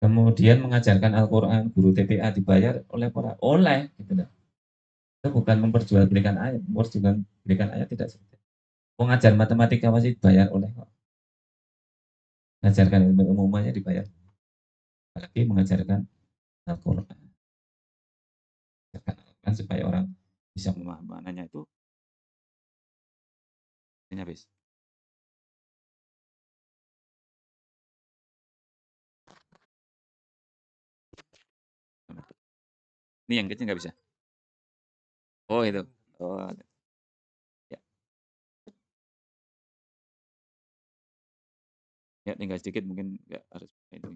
Kemudian mengajarkan Al-Quran, guru TPA dibayar oleh para oleh gitu. Itu bukan memperjualbelikan ayat, memperjualbelikan ayat tidak seperti itu. Mengajar matematika masih dibayar oleh kok. Mengajarkan ilmu umum aja dibayar. Apalagi mengajarkan Al-Quran. Kan supaya orang bisa memahami maknanya itu ini habis. Ini yang kecil nggak bisa. Oh itu. Oh, Ya tinggal sedikit mungkin nggak harus itu.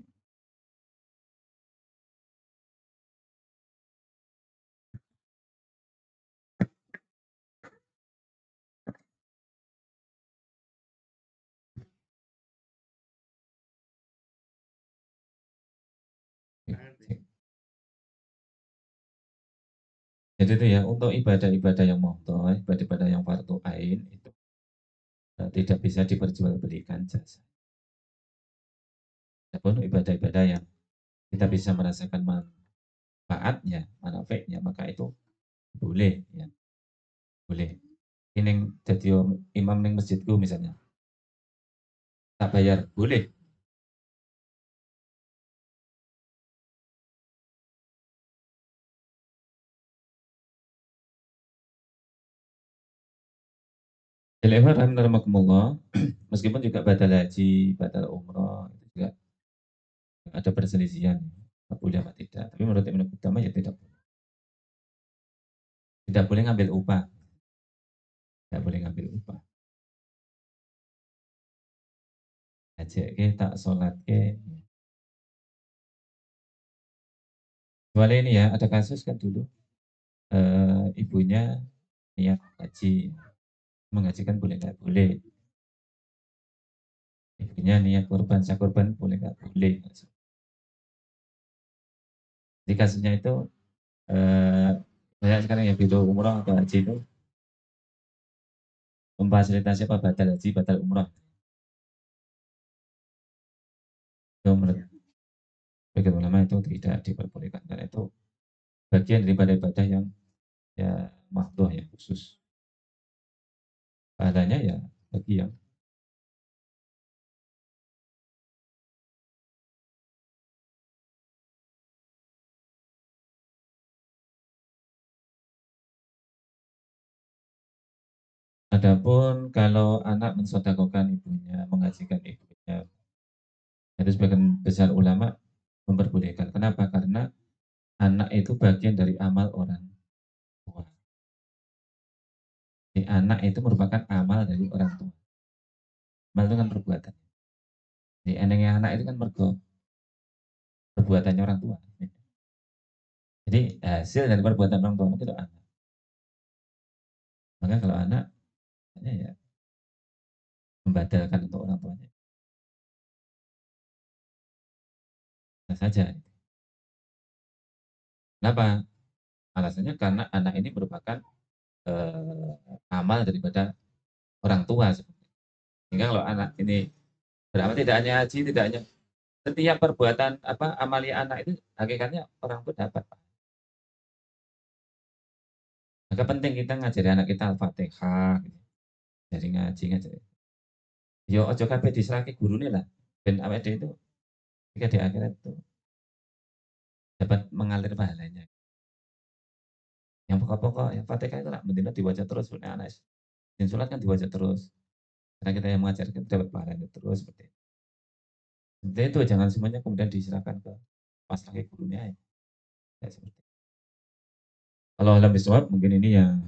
Jadi itu ya untuk ibadah-ibadah yang mohdho, ibadah-ibadah yang fardu ain itu tidak bisa diperjualbelikan jasa. Adapun ibadah-ibadah yang kita bisa merasakan manfaatnya, manfaatnya, maka itu boleh ya, boleh. Ini jadi imam ning masjidku misalnya, tak bayar, boleh. Ilmu rahimahumullah, meskipun juga badal haji, badal umroh, itu juga ada perselisihan, boleh apa tidak. Tapi menurut Ibnu Qudamah ya tidak boleh. Tidak boleh ngambil upah, tidak boleh ngambil upah. Aja ke tak sholat ke. Kecuali ini ya, ada kasus kan dulu, ibunya niat haji, mengajikan boleh nggak boleh. Ibunya niat korban, saya korban boleh nggak boleh. Jadi kasusnya itu banyak sekarang yang bidu umroh atau haji itu memfasilitasi apa batal haji, batal umroh. Itu menurut bagi ulama itu tidak diperbolehkan karena itu bagian daripada ibadah yang ya mahdoh yang khusus. Pahalanya ya bagi yang adapun kalau anak mensodakokan ibunya, mengajikan ibunya, itu sebagian besar ulama memperbolehkan. Kenapa? Karena anak itu bagian dari amal orang tua. Jadi anak itu merupakan amal dari orang tua. Amal itu kan perbuatan. Jadi enengnya anak itu kan perbuatannya orang tua. Jadi hasil dari perbuatan orang tua itu anak. Maka kalau anak ya membadalkan untuk orang tuanya bisa saja. Kenapa? Alasannya karena anak ini merupakan amal daripada orang tua. Sehingga kalau anak ini beramal tidak hanya haji, tidak hanya setiap perbuatan apa amalia anak itu hakikatnya orang tua dapat. Maka penting kita ngajari anak kita Al-Fatihah, gitu. Jadi ngaji ngaji. Yo ojo kabeh diserahke gurune lah. Dan awake itu ketika di akhirat itu dapat mengalir pahalanya. Yang pokok-pokok, yang Fatihah itu lah, mendingan diwajah terus, punya anak. Dan sholat kan diwajah terus. Karena kita yang mengajarkan dapat pahalanya terus seperti itu. Seperti itu jangan semuanya kemudian diserahkan ke pas lagi gurunya ya. Ya, seperti itu. Kalau alam biswab mungkin ini yang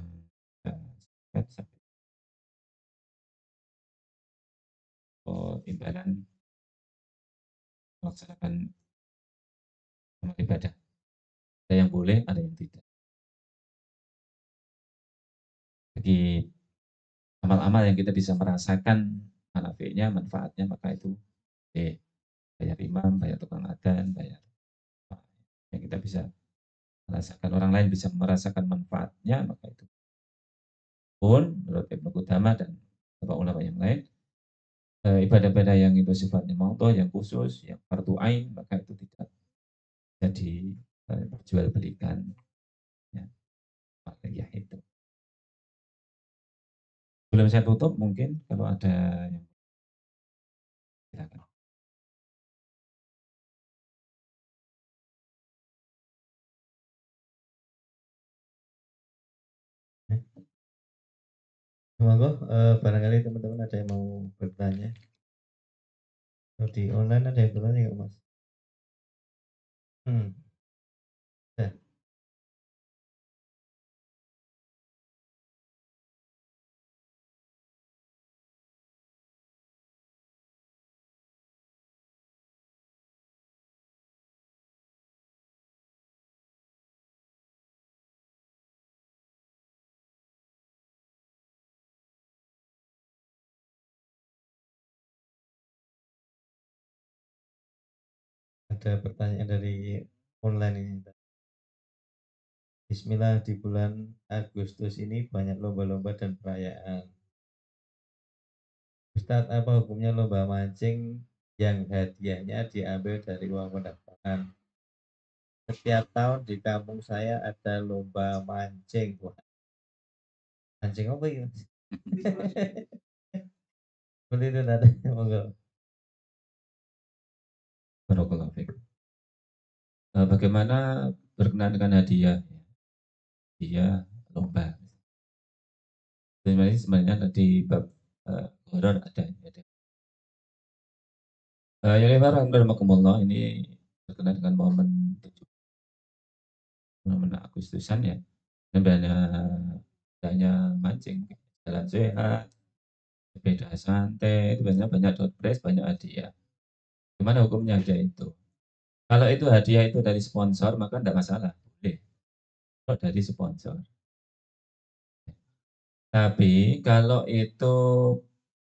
uh, imbalan melaksanakan amal ibadah. Ada yang boleh, ada yang tidak. Bagi amal-amal yang kita bisa merasakan manfaatnya, maka itu bayar imam, bayar tukang adan, bayar yang kita bisa merasakan orang lain bisa merasakan manfaatnya, maka itu pun menurut Ibnu Qudamah dan beberapa ulama yang lain ibadah-ibadah yang itu sifatnya mautoh, yang khusus, yang fardu ain, maka itu tidak jadi diperjualbelikan ya, maka ya itu. Belum saya tutup mungkin kalau ada yang silakan. Monggo, barangkali teman-teman ada yang mau bertanya. Kalau di online ada yang bertanya nggak Mas? Hmm, ya. ada pertanyaan dari online ini. Bismillah, di bulan Agustus ini banyak lomba-lomba dan perayaan. Ustadz, apa hukumnya lomba mancing yang hadiahnya diambil dari uang pendaftaran? Setiap tahun di kampung saya ada lomba mancing. Wah, mancing apa ya? Seperti itu tadi. Monggo. Barakallahu fiik. Bagaimana berkenaan dengan hadiah? Hadiah lomba. Sebenarnya di bab horor ada. Ya rahimahumullah, ini berkenaan dengan momen Agustusan ya. Dan banyak mancing, jalan sehat, sepeda santai, itu biasanya banyak door prize, banyak hadiah. Gimana hukumnya hadiah itu? Kalau itu hadiah itu dari sponsor, maka tidak masalah, boleh. Kalau dari sponsor. Tapi kalau itu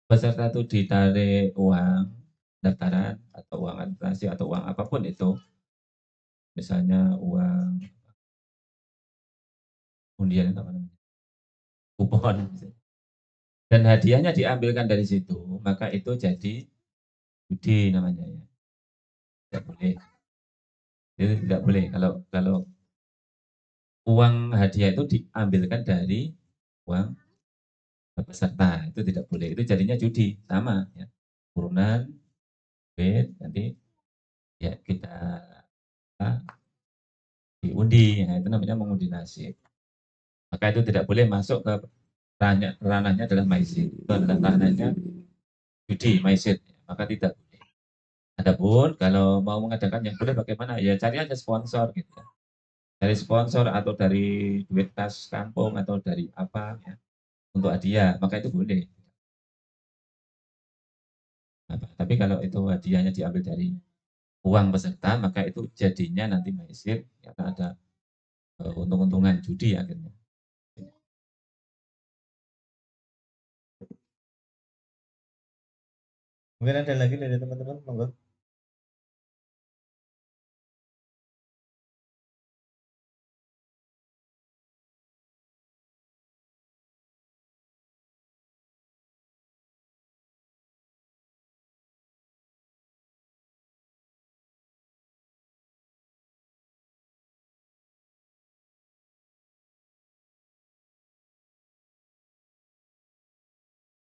peserta itu ditarik uang daftaran atau uang administrasi atau uang apapun itu, misalnya uang undian apa namanya, kupon, dan hadiahnya diambilkan dari situ, maka itu jadi judi namanya ya. Tidak boleh. Itu tidak boleh kalau kalau uang hadiah itu diambilkan dari uang peserta, itu tidak boleh. Itu jadinya judi sama ya. Urunan duit nanti ya kita diundi, ya, itu namanya mengundi nasib. Maka itu tidak boleh masuk ke ranahnya adalah maisir. Itu adalah ranahnya judi maisir, maka tidak boleh. Adapun kalau mau mengadakan yang boleh bagaimana? Ya cari aja sponsor gitu ya. Dari sponsor atau dari duit kas kampung atau dari apa ya untuk hadiah, maka itu boleh. Tapi kalau itu hadiahnya diambil dari uang peserta, maka itu jadinya nanti maisir karena ada untung-untungan judi akhirnya. Mungkin ada lagi dari teman-teman, monggo.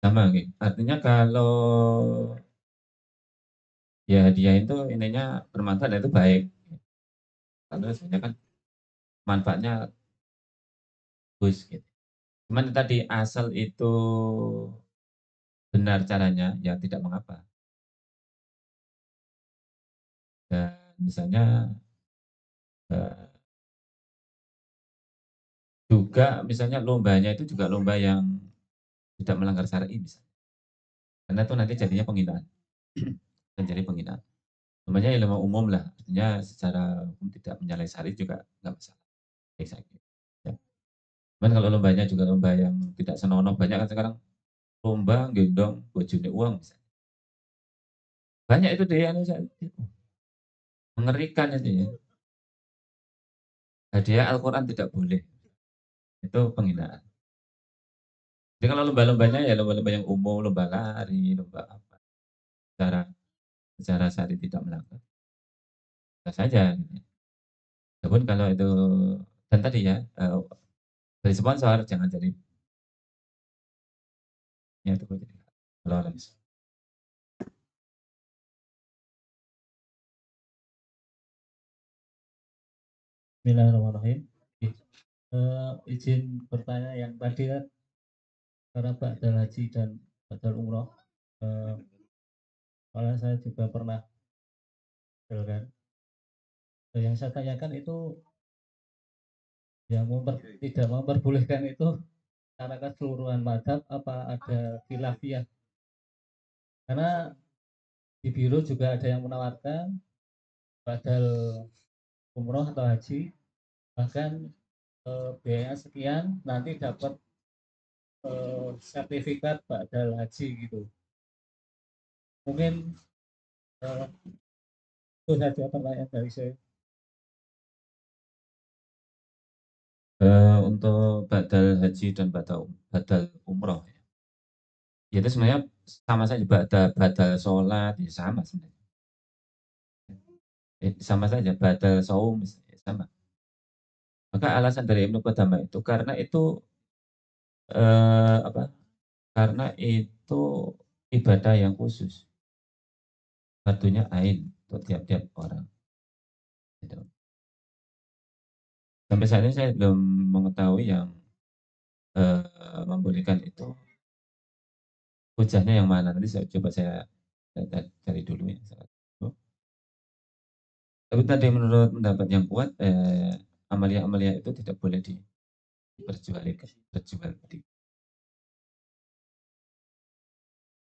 Sama, gitu. Artinya kalau ya hadiah itu intinya bermanfaat dan itu baik. Karena sebenarnya kan manfaatnya bagus gitu. Cuman tadi asal itu benar caranya, ya tidak mengapa. Dan misalnya eh, juga misalnya lombanya itu juga lomba yang tidak melanggar syar'i misalnya. Karena itu nanti jadinya penghinaan. Dan jadi penghinaan. Lombanya ya lomba umum lah, artinya secara hukum tidak menyalahi syar'i juga nggak masalah. Ya. Cuman kalau lombanya juga lomba yang tidak senonoh, banyak kan sekarang lomba gendong bojone uang misalnya. Banyak itu deh, mengerikan itu ya. Hadiah Al-Quran tidak boleh. Itu penghinaan. Jadi kalau lomba-lombanya ya lomba-lomba yang umum, lomba lari, lomba apa, secara secara syar'i tidak melanggar, bisa saja. Gitu. Namun kalau itu dan tadi ya dari sponsor jangan jadi ya itu jadi kalau Bismillahirrahmanirrahim. Izin bertanya yang tadi kan karena Ba'dal Haji dan Ba'dal Umroh, eh, kalau saya juga pernah kan. Yang saya tanyakan itu yang tidak memperbolehkan itu karena keseluruhan madhab apa ada khilafiyah, karena di biro juga ada yang menawarkan badal umroh atau haji bahkan biayanya sekian nanti dapat sertifikat badal haji gitu. Mungkin Itu saja pertanyaan dari saya. Untuk badal haji dan badal umroh ya itu sebenarnya sama saja badal sholat ya sama sebenarnya. Sama saja badal saum ya sama. Maka alasan dari Ibnu Qudamah itu karena itu apa? Karena itu ibadah yang khusus. Fardunya ain untuk tiap-tiap orang. Gitu. Sampai saat ini saya belum mengetahui yang membolehkan itu hujahnya yang mana. Nanti saya coba cari dulu ya. Tapi tadi menurut pendapat yang kuat, amalia-amalia itu tidak boleh diperjualbelikan,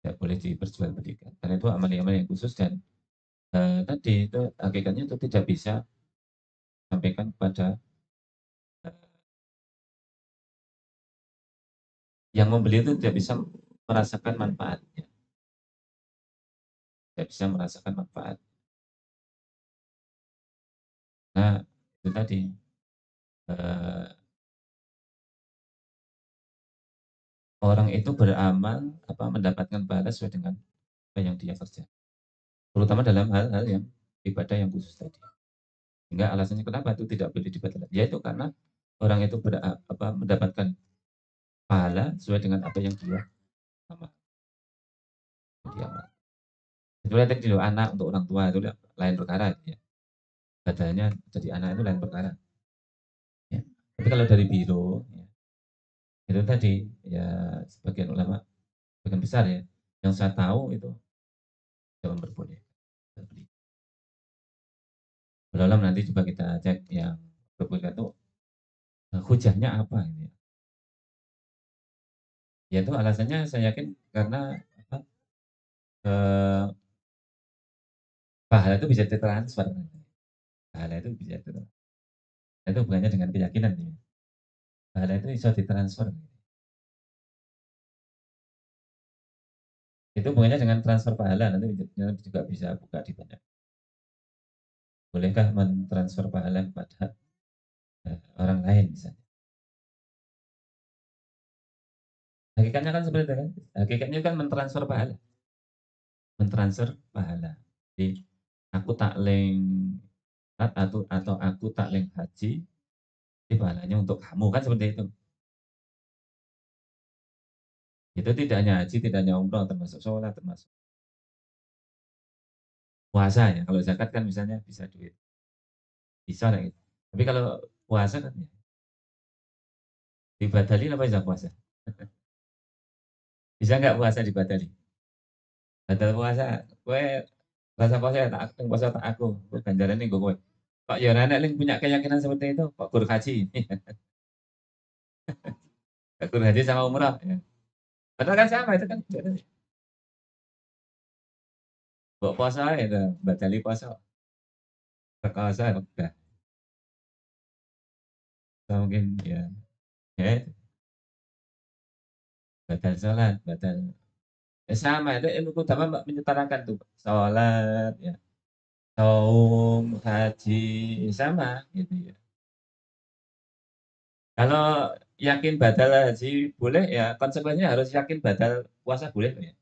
tidak boleh diperjualbelikan. Karena itu amalia-amalia yang khusus dan tadi itu hakikatnya itu tidak bisa sampaikan kepada yang membeli itu tidak bisa merasakan manfaatnya, tidak bisa merasakan manfaat. Nah, itu tadi eh, orang itu beramal apa mendapatkan pahala sesuai dengan apa yang dia kerja. Terutama dalam hal-hal yang ibadah yang khusus tadi. Sehingga alasannya kenapa itu tidak boleh dibatalkan? Yaitu karena orang itu mendapatkan pahala sesuai dengan apa yang amal. Dia amal. Itu tadi loh, anak untuk orang tua itu lain perkara ya. Badalnya jadi anak itu lain perkara. Ya. Tapi kalau dari biro ya, itu tadi ya sebagian ulama, sebagian besar ya, yang saya tahu itu tidak memperbolehkan. Belum nanti coba kita cek yang memperbolehkan itu hujahnya apa ini. Ya itu alasannya saya yakin karena apa, eh, pahala itu bisa ditransfer. Pahala itu bisa ditransfer. Itu bukannya dengan keyakinan ya. Pahala itu bisa ditransfer. Itu bukannya dengan transfer pahala nanti juga bisa buka di banyak. Bolehkah mentransfer pahala kepada orang lain misalnya? Hakikatnya kan seperti itu kan. Hakikatnya kan mentransfer pahala. Mentransfer pahala. Jadi aku tak link atau aku tak link haji, ini pahalanya untuk kamu kan seperti itu. Itu tidak hanya haji, tidak hanya umroh, termasuk sholat, termasuk puasa ya. Kalau zakat kan misalnya bisa duit, bisa lah gitu. Tapi kalau puasa kan ya, dibadali apa bisa puasa? Bisa nggak puasa dibadali? Batal puasa, gue rasa puasa ya tak aku, puasa tak aku, gue ganjaran nih gue. Kok ya anak yang punya keyakinan seperti itu, kok guru haji, guru haji sama umrah. Ya. Padahal kan sama itu kan, buat puasa ya, udah batali puasa, berpuasa udah, atau mungkin ya batal sholat, batal sama itu ilmu utama menyetarakan tuh sholat ya saum haji sama gitu ya kalau yakin batal haji boleh ya konsekuensinya harus yakin batal puasa boleh ya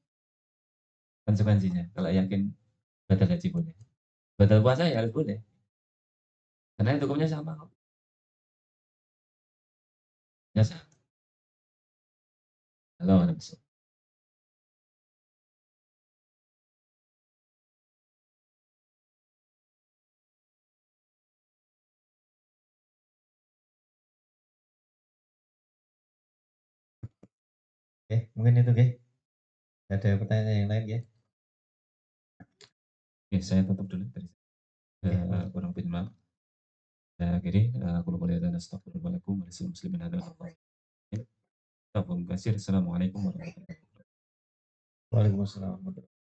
konsekuensinya kalau yakin batal haji boleh batal puasa ya harus boleh karena itu hukumnya sama kok ya sama kalau oke mungkin itu oke ada pertanyaan yang lain ya oke saya tutup dulu dari kurang lebih maaf saya akhiri aku lupa dan astagfirullahaladzim muslimin ada Assalamualaikum warahmatullahi wabarakatuh. Waalaikumsalam.